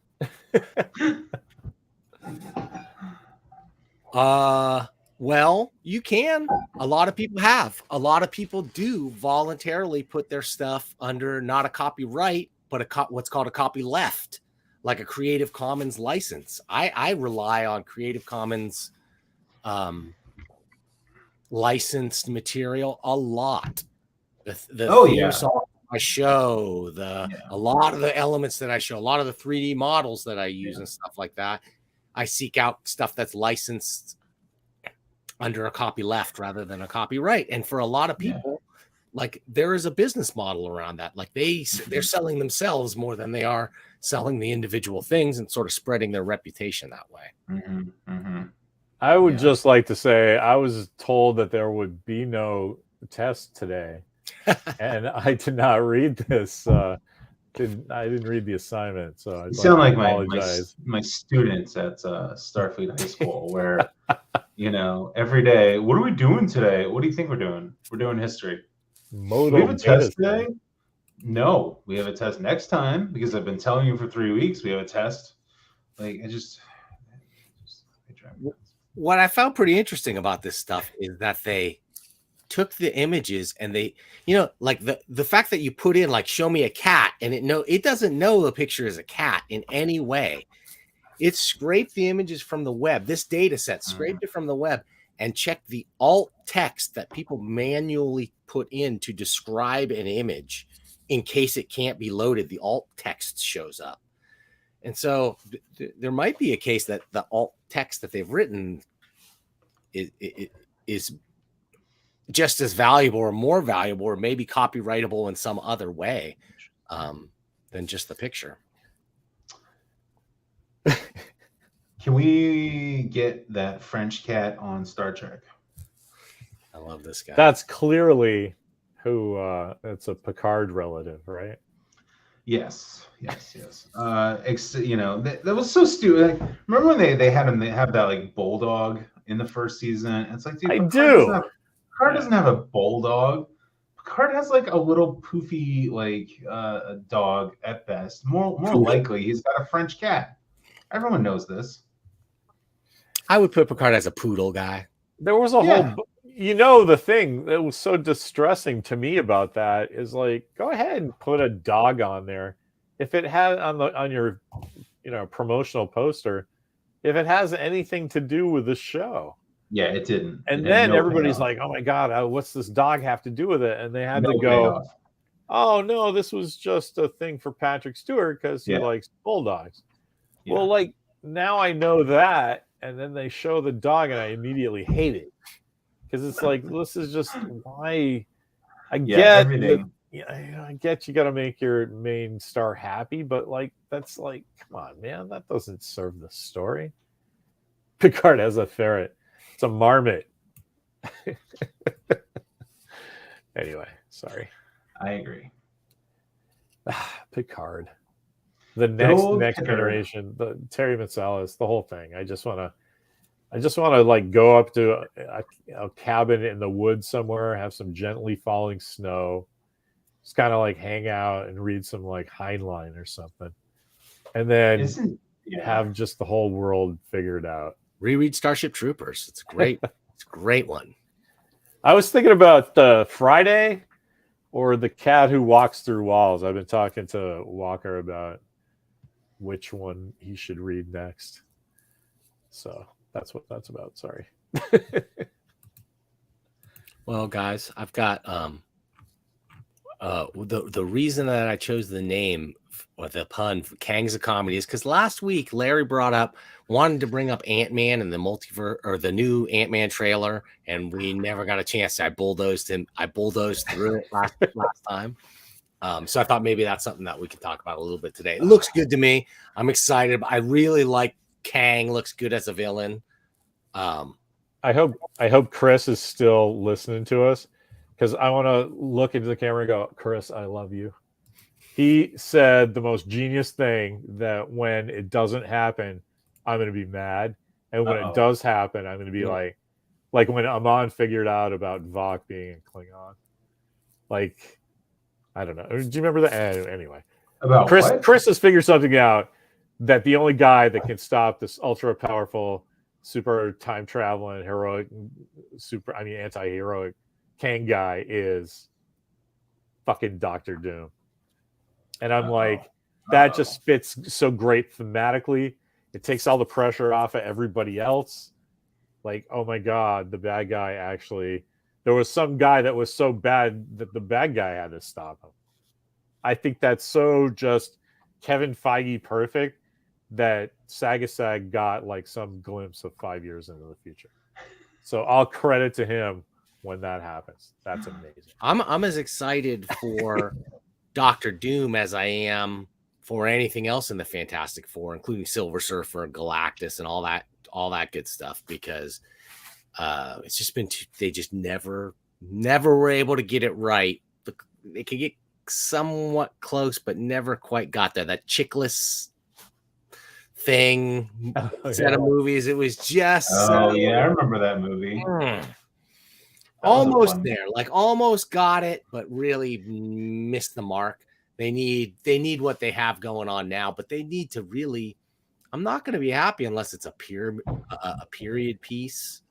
Well, you can. A lot of people have. A lot of people do voluntarily put their stuff under not a copyright, but what's called a copyleft, like a Creative Commons license. I rely on Creative Commons licensed material a lot. The theme song I show, a lot of the elements that I show, a lot of the 3D models that I use and stuff like that. I seek out stuff that's licensed under a copyleft rather than a copyright. And for a lot of people, like there is a business model around that. Like they're selling themselves more than they are selling the individual things and sort of spreading their reputation that way. I would just like to say I was told that there would be no test today, and I did not read this. I didn't read the assignment, so I sound like apologize. my students at Starfleet High School, where every day, what are we doing today? What do you think we're doing? We're doing history. Do we have a test today? No, we have a test next time because I've been telling you for 3 weeks we have a test. Like what I found pretty interesting about this stuff is that they took the images and they, like the fact that you put in like show me a cat and it doesn't know the picture is a cat in any way. It scraped the images from the web. This data set scraped it from the web and checked the alt text that people manually put in to describe an image in case it can't be loaded. The alt text shows up. And so there might be a case that the alt text that they've written is just as valuable or more valuable or maybe copyrightable in some other way than just the picture. Can we get that French cat on Star Trek? I love this guy. That's clearly who it's a Picard relative, right? Yes. That was so stupid. Like, remember when they had him? They have that like bulldog in the first season. It's like, dude, Picard doesn't have a bulldog. Picard has like a little poofy like a dog at best. More likely, he's got a French cat. Everyone knows this. I would put Picard as a poodle guy. There was a whole, the thing that was so distressing to me about that is like, go ahead and put a dog on there. If it had on your, promotional poster, if it has anything to do with the show. Yeah, it didn't. And then everybody's like, oh my God, what's this dog have to do with it? And they had to go, oh no, this was just a thing for Patrick Stewart because he likes bulldogs. Yeah. Well, like now I know that. And then they show the dog and I immediately hate it. Because it's like, this is just why I get everything. I get you got to make your main star happy, but like, that's like, come on, man, that doesn't serve the story. Picard has a ferret. It's a marmot. Anyway, sorry. I agree. Picard. The next generation, the Terry Matalas, the whole thing. I just want to like go up to a cabin in the woods somewhere, have some gently falling snow, just kind of like hang out and read some like Heinlein or something, and then have just the whole world figured out. Reread Starship Troopers. It's great. It's a great one. I was thinking about Friday or The Cat Who Walks Through Walls. I've been talking to Walker about which one he should read next. So that's what that's about. Sorry. Well, guys, I've got the reason that I chose the name or the pun for Kangs of Comedy is because last week Larry wanted to bring up Ant-Man and the multiverse or the new Ant-Man trailer, and we never got a chance. I bulldozed through it last time. So I thought maybe that's something that we could talk about a little bit today. It looks good to me. I'm excited. I really like Kang. Looks good as a villain. I hope Chris is still listening to us because I want to look into the camera and go, Chris, I love you. He said the most genius thing that when it doesn't happen, I'm going to be mad. And when it does happen, I'm going to be like when Amon figured out about Vok being a Klingon. Like, I don't know. Do you remember that? Anyway, about Chris has figured something out that the only guy that can stop this ultra powerful, super time traveling, heroic, anti-heroic Kang guy is fucking Doctor Doom. And I'm like, that just fits so great thematically. It takes all the pressure off of everybody else. Like, oh my God, the bad guy actually. There was some guy that was so bad that the bad guy had to stop him. I think that's so just Kevin Feige perfect that Sagasag got like some glimpse of 5 years into the future. So I'll credit to him when that happens. That's amazing. I'm as excited for Doctor Doom as I am for anything else in the Fantastic Four, including Silver Surfer, Galactus, and all that good stuff, because it's just been they just never were able to get it right. They could get somewhat close, but never quite got there. That chickless thing set of movies, it was just Oh yeah, I remember that movie. Almost there, like almost got it, but really missed the mark. They need what they have going on now, but they need to really. I'm not going to be happy unless it's a period piece.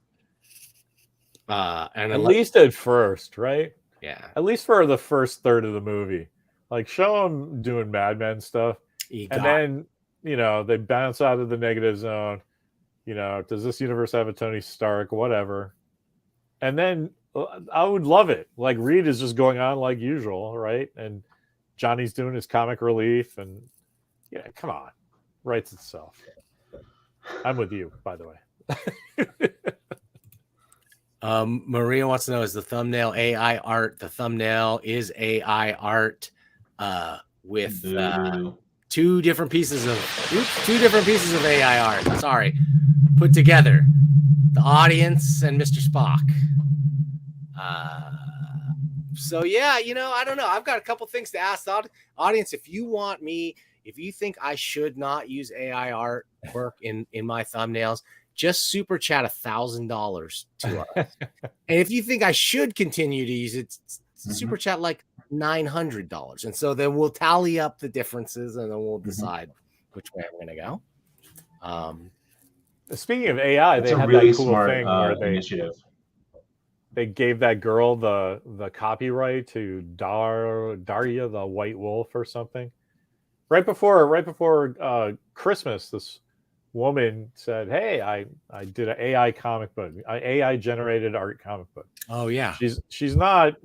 And at least at first, right? Yeah. At least for the first third of the movie, like show them doing Mad Men stuff, and then they bounce out of the negative zone. Does this universe have a Tony Stark? Whatever. And then I would love it. Like Reed is just going on like usual, right? And Johnny's doing his comic relief, and come on, writes itself. I'm with you, by the way. Maria wants to know, is the thumbnail AI art? The thumbnail is AI art with two different pieces of AI art. Sorry, put together. The audience and Mr. Spock. So yeah, I don't know. I've got a couple things to ask the audience. If you think I should not use AI art work in my thumbnails, just super chat $1,000 to us. And if you think I should continue to use it, super chat like $900. And so then we'll tally up the differences and then we'll decide which way I'm going to go. Speaking of AI, they had really that cool thing where they gave that girl the copyright to Daria the White Wolf or something. Right before Christmas, this woman said, "Hey, I did an AI comic book, AI generated art comic book." Oh yeah, she's not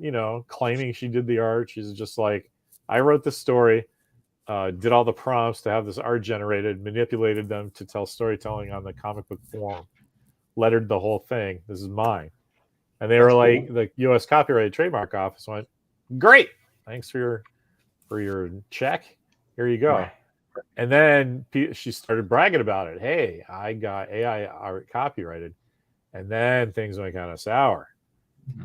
claiming she did the art. She's just like, I wrote the story, did all the prompts to have this art generated, manipulated them to tell storytelling on the comic book form, lettered the whole thing. This is mine. And they were like, cool. The U.S. Copyright and Trademark Office went, "Great, thanks for your check. Here you go." Right. And then she started bragging about it. "Hey, I got AI art copyrighted." And then things went kind of sour,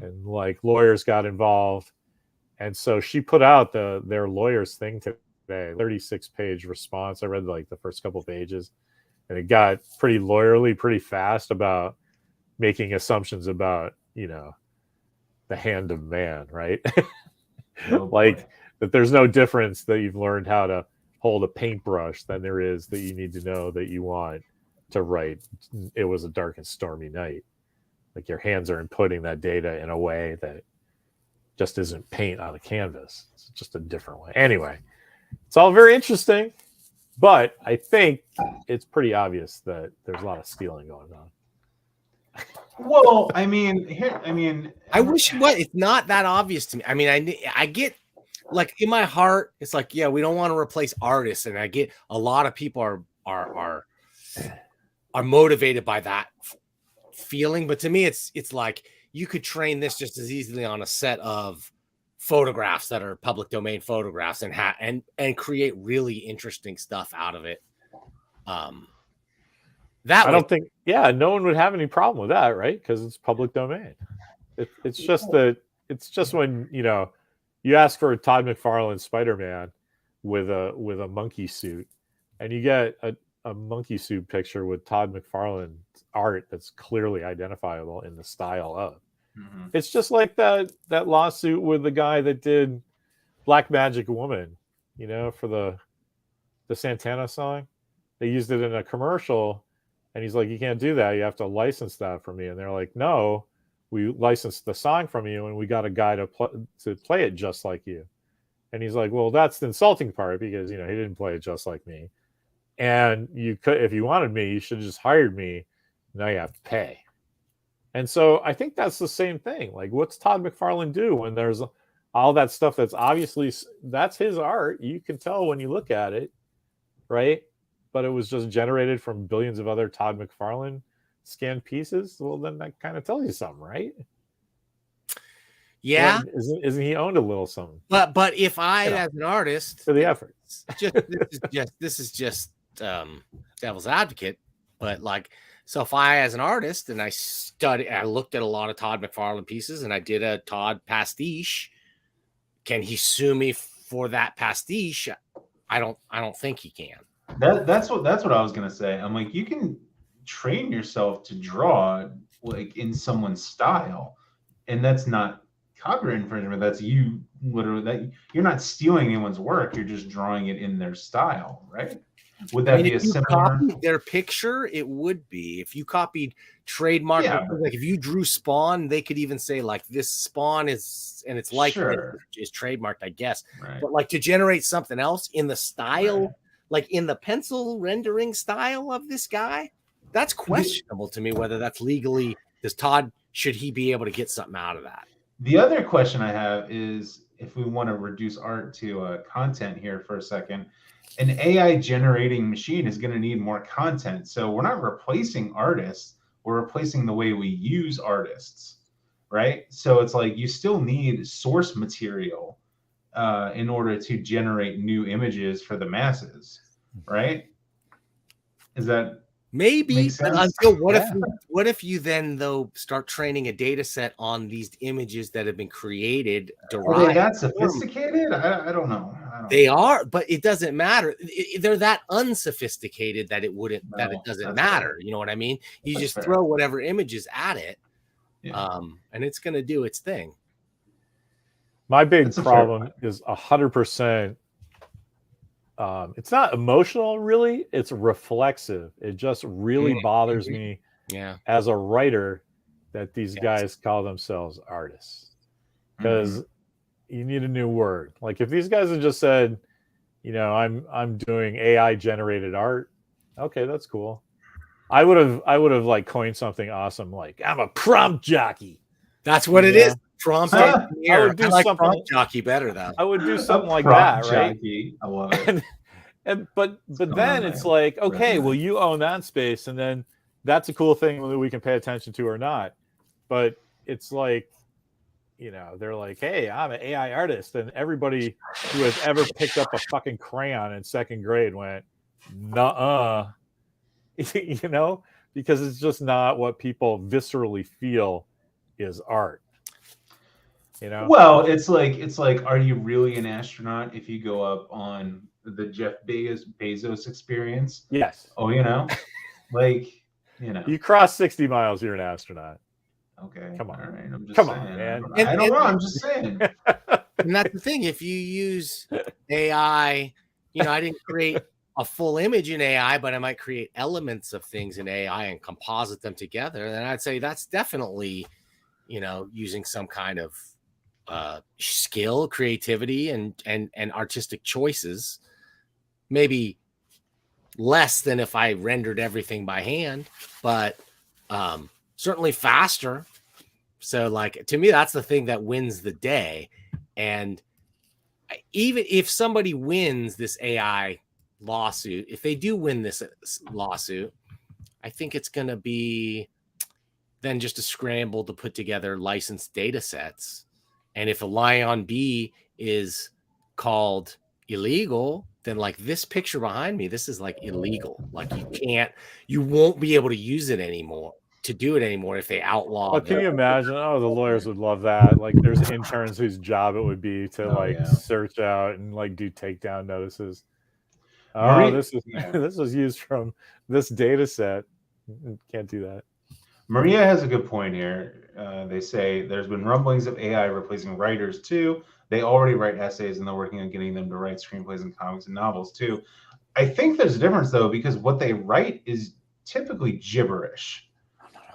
and like lawyers got involved. And so she put out their lawyers thing today, 36-page response. I read like the first couple pages, and it got pretty lawyerly pretty fast about making assumptions about the hand of man, right? Like that there's no difference that you've learned how to hold a paintbrush than there is that you need to know that you want to write "It was a dark and stormy night." Like your hands are inputting that data in a way that just isn't paint on a canvas. It's just a different way. Anyway, it's all very interesting, but I think it's pretty obvious that there's a lot of stealing going on. Well, I wish it's not that obvious to me. I mean, I get, like, in my heart, it's like, yeah, we don't want to replace artists, and I get a lot of people are motivated by that feeling, but to me, it's like you could train this just as easily on a set of photographs that are public domain photographs and create really interesting stuff out of it. I don't think, no one would have any problem with that, right? Because it's public domain. It's just when you ask for a Todd McFarlane Spider-Man with a monkey suit, and you get a monkey suit picture with Todd McFarlane art that's clearly identifiable in the style of. Mm-hmm. It's just like that lawsuit with the guy that did Black Magic Woman, for the Santana song. They used it in a commercial. And he's like, "You can't do that. You have to license that from me." And they're like, "No, we licensed the song from you, and we got a guy to play it just like you." And he's like, "Well, that's the insulting part because he didn't play it just like me. And you could, if you wanted me, you should have just hired me. Now you have to pay." And so I think that's the same thing. Like, what's Todd McFarlane do when there's all that stuff that's obviously that's his art. You can tell when you look at it, right? But it was just generated from billions of other Todd McFarlane scanned pieces. Well, then that kind of tells you something, right? Yeah, well, isn't he owned a little something? But if I, as an artist, for the effort, this is just devil's advocate, but like, so if I, as an artist, and I looked at a lot of Todd McFarlane pieces, and I did a Todd pastiche, can he sue me for that pastiche? I don't think he can. That's what I was gonna say. I'm like, you can train yourself to draw like in someone's style, and that's not copyright infringement. That's you literally, that you're not stealing anyone's work, you're just drawing it in their style, right? Would that be a similar? Copied their picture, it would be. If you copied trademark, like if you drew Spawn, they could even say like this Spawn is, and it's like is trademarked, I guess. Right. But like to generate something else in the style, like in the pencil rendering style of this guy, that's questionable to me whether that's legally. Does Todd, should he be able to get something out of that? The other question I have is, if we want to reduce art to content here for a second, an AI generating machine is going to need more content. So we're not replacing artists, we're replacing the way we use artists, right? So it's like you still need source material in order to generate new images for the masses, right? Is that maybe? But until what if you then though start training a data set on these images that have been created? Are they that sophisticated? I don't know. They are, but it doesn't matter. They're that unsophisticated that it wouldn't. That it doesn't matter. Fair. You know what I mean? You just throw whatever images at it, and it's going to do its thing. My big problem is 100%. It's not emotional, really. It's reflexive. It just really bothers me as a writer that these guys call themselves artists, because you need a new word. Like if these guys had just said, you know, I'm doing AI generated art, okay, that's cool. I would have like coined something awesome, like I'm a prompt jockey. That's what it is. Prompt engineer. I would do something, prompt jockey better though. I would do something like that, right? Jockey. I love it. But then it's like, okay, well, you own that space, and then that's a cool thing that we can pay attention to or not. But it's like, you know, they're like, hey, I'm an AI artist, and everybody who has ever picked up a fucking crayon in second grade went, nuh-uh, you know, because it's just not what people viscerally feel is art. You know? Well, it's like, are you really an astronaut if you go up on the Jeff Bezos experience? Yes. Oh, you know, like, you know, you cross 60 miles, you're an astronaut. Okay. Come on. All right. I'm just Come saying. on, man. I don't know. I'm just saying. And that's the thing. If you use AI, you know, I didn't create a full image in AI, but I might create elements of things in AI and composite them together. Then I'd say that's definitely, you know, using some kind of skill, creativity, and artistic choices. Maybe less than if I rendered everything by hand, but certainly faster. So like, to me, that's the thing that wins the day. And even if somebody wins this AI lawsuit, if they do win this lawsuit, I think it's going to be then just a scramble to put together licensed data sets. And if a Lion B is called illegal, then like this picture behind me, this is like illegal. Like you won't be able to use it anymore, to do it anymore if they outlaw. Well, can you imagine? Oh, the lawyers would love that. Like there's interns whose job it would be to search out and like do takedown notices. Oh, this was used from this data set. Can't do that. Maria has a good point here. They say there's been rumblings of AI replacing writers too. They already write essays and they're working on getting them to write screenplays and comics and novels too. I think there's a difference though, because what they write is typically gibberish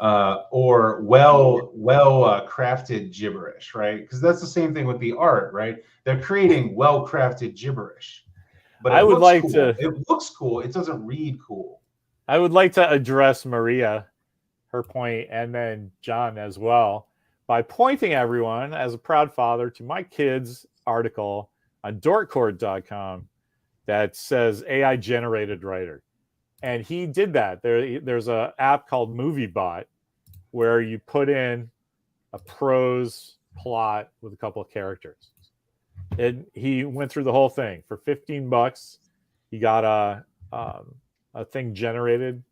or well crafted gibberish, right? Because that's the same thing with the art, right? They're creating well crafted gibberish. But I would like cool. to. It looks cool. It doesn't read cool. I would like to address Maria, her point, and then John as well. by pointing everyone, as a proud father, to my kids' article on dorkcourt.com that says AI generated writer. And he did that. There's an app called MovieBot where you put in a prose plot with a couple of characters. He went through the whole thing for $15. He got a thing generated.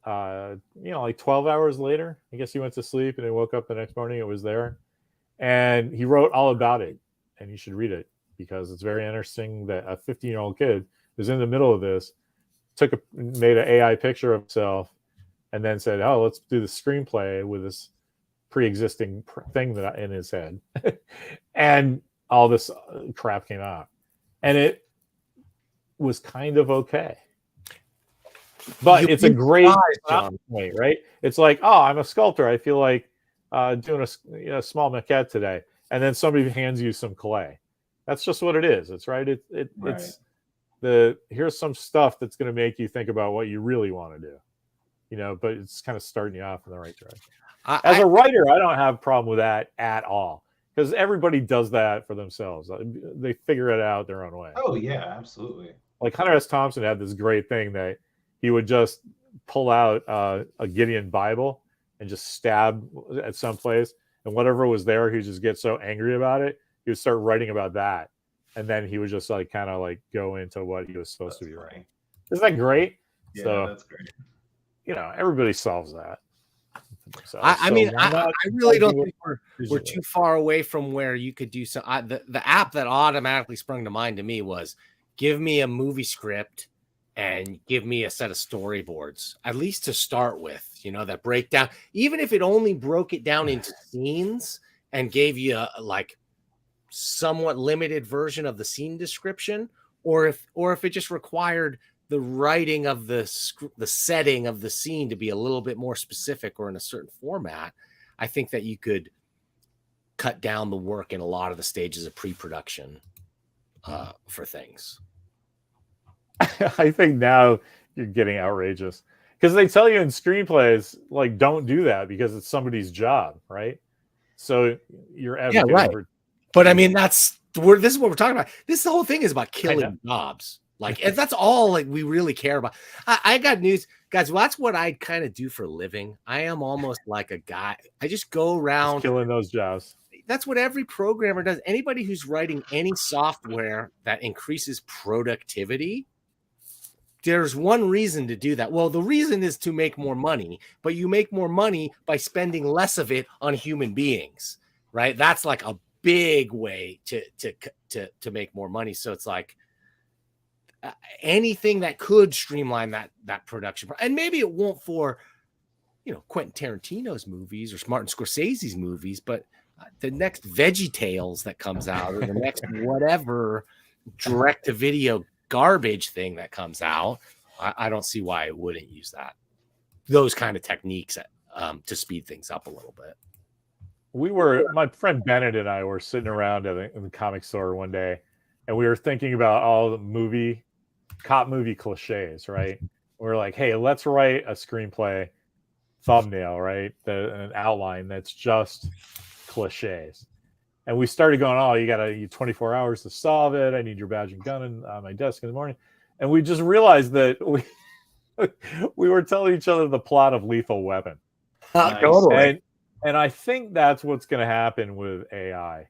Like 12 hours later, I guess he went to sleep and he woke up the next morning. It was there, and he wrote all about it. And you should read it because it's very interesting that a 15-year-old kid was in the middle of this, made an AI picture of himself, and then said, "Oh, let's do the screenplay with this pre-existing thing that in his head," and all this crap came out, and it was kind of okay. But it's a great point, right? It's like, oh, I'm a sculptor. I feel like doing a small maquette today, and then somebody hands you some clay. That's just what it is. It's right. It's here's some stuff that's going to make you think about what you really want to do, but it's kind of starting you off in the right direction. As a writer, I don't have a problem with that at all because everybody does that for themselves. They figure it out their own way. Oh yeah, absolutely. Like Hunter S. Thompson had this great thing that he would just pull out a Gideon Bible and just stab at some place, and whatever was there, he'd just get so angry about it, he would start writing about that, and then he would just kind of go into what he was supposed to be writing. Isn't that great? Yeah, so, that's great. Everybody solves that. I really don't think we're too far away from where you could do some. The app that automatically sprung to mind to me was give me a movie script and give me a set of storyboards, at least to start with, that breakdown, even if it only broke it down into scenes and gave you a somewhat limited version of the scene description, or if it just required the writing of the setting of the scene to be a little bit more specific or in a certain format. I think that you could cut down the work in a lot of the stages of pre-production for things. I think now you're getting outrageous because they tell you in screenplays, don't do that because it's somebody's job, right? So you're advocating for. But I mean, this is what we're talking about. The whole thing is about killing jobs. That's all we really care about. I got news, guys. Well, that's what I kind of do for a living. I am almost like a guy. I just go around killing those jobs. That's what every programmer does. Anybody who's writing any software that increases productivity, there's one reason to do that. Well, the reason is to make more money, but you make more money by spending less of it on human beings, right? That's like a big way to make more money. So it's anything that could streamline that production, and maybe it won't for Quentin Tarantino's movies or Martin Scorsese's movies, but the next Veggie Tales that comes out, or the next whatever direct to video garbage thing that comes out, I don't see why it wouldn't use those kind of techniques to speed things up a little bit. My friend Bennett and I were sitting around in the comic store one day, and we were thinking about all the cop movie cliches, right? We're like, hey, let's write a screenplay thumbnail, right? An outline that's just cliches. And we started going, oh, you got 24 hours to solve it. I need your badge and gun on my desk in the morning. And we just realized that we were telling each other the plot of Lethal Weapon. Nice. Totally. And I think that's what's going to happen with AI.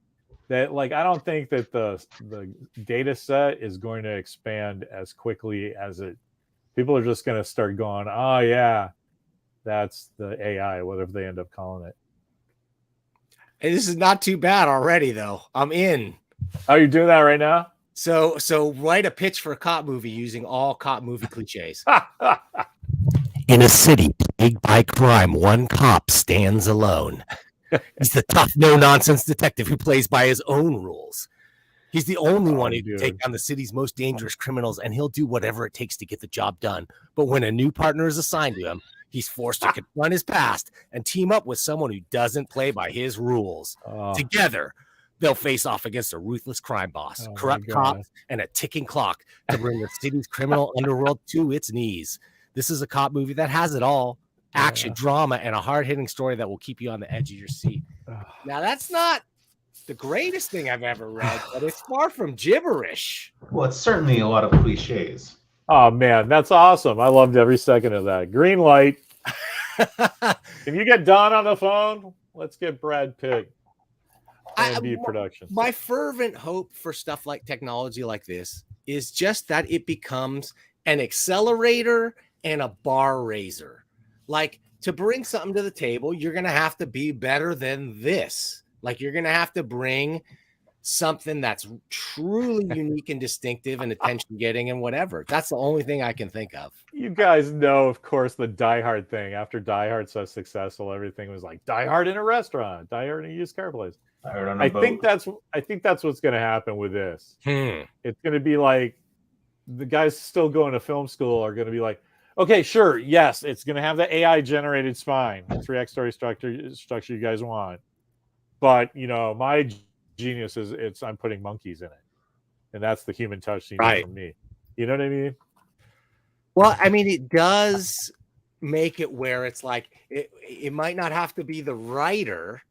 That I don't think that the data set is going to expand as quickly as people are just going to start going, oh yeah, that's the AI, whatever they end up calling it. And this is not too bad already, though. I'm in. Oh, you're doing that right now? So write a pitch for a cop movie using all cop movie cliches. In a city plagued by crime, one cop stands alone. He's the tough, no-nonsense detective who plays by his own rules. He's the only one who can take down the city's most dangerous criminals, and he'll do whatever it takes to get the job done. But when a new partner is assigned to him, he's forced to confront his past and team up with someone who doesn't play by his rules. Together, they'll face off against a ruthless crime boss, corrupt cops, and a ticking clock to bring the city's criminal underworld to its knees. This is a cop movie that has it all. Action, drama, and a hard-hitting story that will keep you on the edge of your seat. Now that's not the greatest thing I've ever read, but it's far from gibberish. Well, it's certainly a lot of cliches. Oh man, that's awesome. I loved every second of that. Green light. Can you get Don on the phone? Let's get Brad Pitt. Plan B production. My fervent hope for stuff like technology like this is just that it becomes an accelerator and a bar raiser. Like, to bring something to the table, you're going to have to be better than this. Like, you're going to have to bring something that's truly unique and distinctive and attention getting and whatever. That's the only thing I can think of. You guys know, of course, the Die Hard thing. After Die Hard so successful, everything was like Die Hard in a restaurant, Die Hard in a used car place. I think that's what's going to happen with this. It's going to be like the guys still going to film school are going to be like, okay, sure, yes, it's going to have the AI generated spine, 3x story structure you guys want, but my genius is I'm putting monkeys in it, and that's the human touch you need from me. You know what I mean? Well, I mean, it does make it where it's like it might not have to be the writer.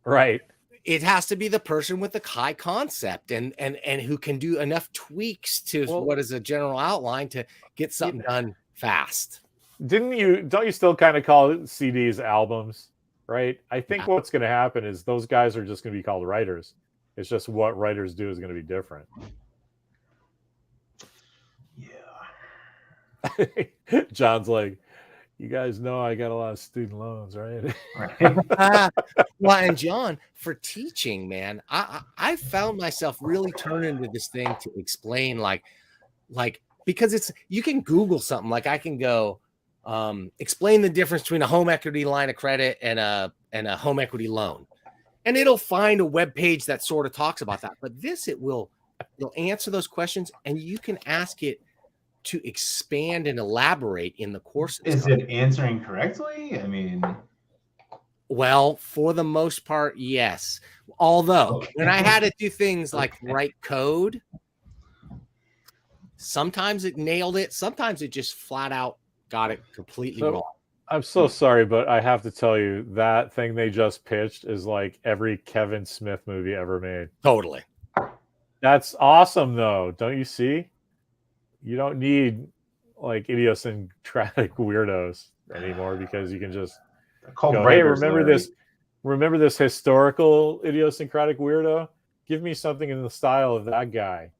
Right. It has to be the person with the high concept and who can do enough tweaks to what is a general outline to get something done fast. Don't you still kind of call CDs albums, right? I think what's going to happen is those guys are just going to be called writers. It's just what writers do is going to be different. Yeah. John's like, you guys know I got a lot of student loans, right? Well, and John, for teaching, man, I found myself really turning to this thing to explain, like because you can Google something. Like I can go explain the difference between a home equity line of credit and a home equity loan, and it'll find a web page that sort of talks about that. But it'll answer those questions, and you can ask it to expand and elaborate in the course. Is it answering correctly? I mean, well, for the most part, yes. Although when I had to do things like write code, sometimes it nailed it. Sometimes it just flat out got it completely wrong. I'm so sorry, but I have to tell you that thing they just pitched is like every Kevin Smith movie ever made. Totally. That's awesome, though. Don't you see? You don't need like idiosyncratic weirdos anymore because you can just go, hey, remember this historical idiosyncratic weirdo? Give me something in the style of that guy.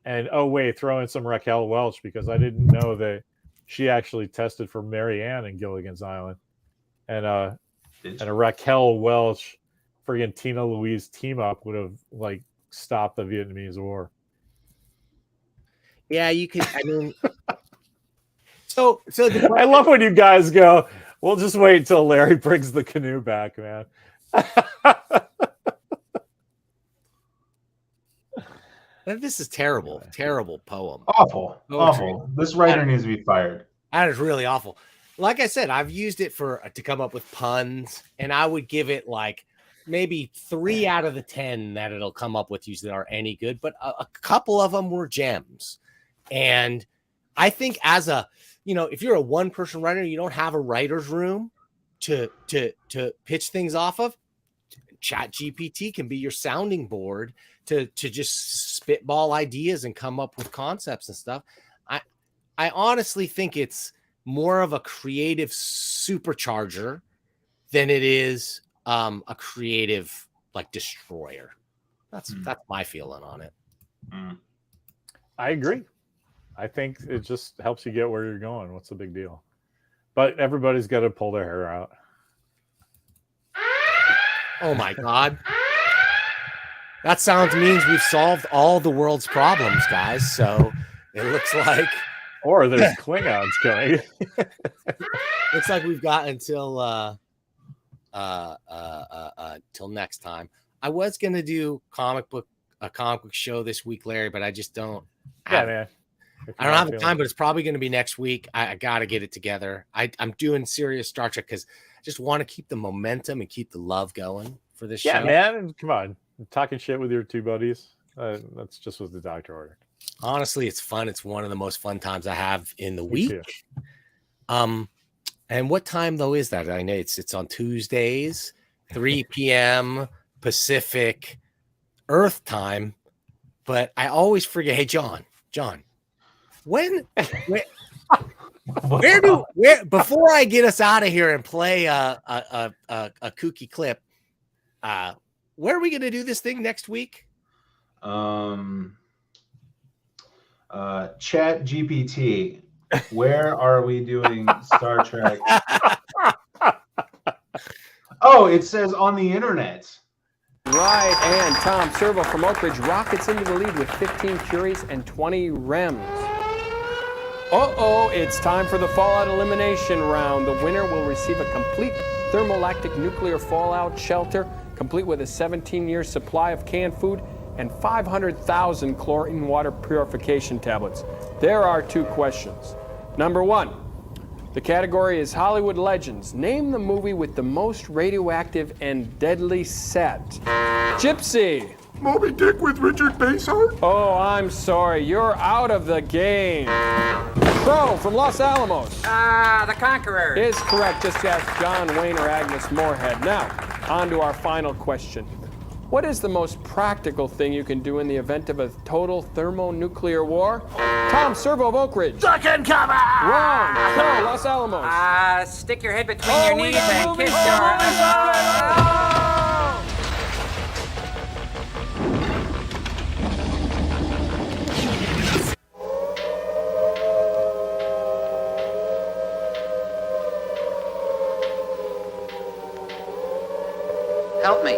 And oh wait, throw in some Raquel Welch because I didn't know that she actually tested for Mary Ann in Gilligan's Island. And a Raquel Welch friggin' Tina Louise team up would have like stopped the Vietnamese War. Yeah, you could. I mean, so I love when you guys go, we'll just wait until Larry brings the canoe back, man. This is terrible poem. Awful. This writer needs to be fired. That is really awful. Like I said, I've used it to come up with puns, and I would give it like maybe 3 out of the 10 that it'll come up with usually are any good, but a couple of them were gems. And I think if you're a one-person writer, you don't have a writer's room to pitch things off of, ChatGPT can be your sounding board to just spitball ideas and come up with concepts and stuff. I honestly think it's more of a creative supercharger than it is a creative like destroyer. That's my feeling on it. I agree. I think it just helps you get where you're going. What's the big deal? But everybody's got to pull their hair out. Oh my God. That sound means we've solved all the world's problems, guys. So it looks like. Or there's Klingons coming. Looks like we've got until till next time. I was gonna do a comic book show this week, Larry, but I just don't. Man. I don't have the time, but it's probably going to be next week. I got to get it together. I'm doing serious Star Trek because I just want to keep the momentum and keep the love going for this show. Yeah, man. Come on. Talking shit with your two buddies. That's just what the doctor ordered. Honestly, it's fun. It's one of the most fun times I have in the week. And what time, though, is that? I know it's on Tuesdays. 3 p.m. Pacific Earth time, but I always forget. Hey, John, where before I get us out of here and play a kooky clip, where are we going to do this thing next week? Chat GPT, where are we doing Star Trek? Oh, it says on the internet. Right, and Tom Servo from Oak Ridge rockets into the lead with 15 Curies and 20 Rems. Uh-oh, it's time for the Fallout Elimination Round. The winner will receive a complete thermolactic nuclear fallout shelter, complete with a 17-year supply of canned food and 500,000 chlorine water purification tablets. There are 2 questions. Number 1, the category is Hollywood Legends. Name the movie with the most radioactive and deadly set. Gypsy. Moby Dick with Richard Basehart? Oh, I'm sorry. You're out of the game. Crow from Los Alamos. The Conqueror. Is correct. Just ask John Wayne or Agnes Moorehead. Now, on to our final question. What is the most practical thing you can do in the event of a total thermonuclear war? Tom Servo of Oak Ridge. Duck and cover! Wrong. Crow, Los Alamos. Stick your head between your knees and kiss your... Help me.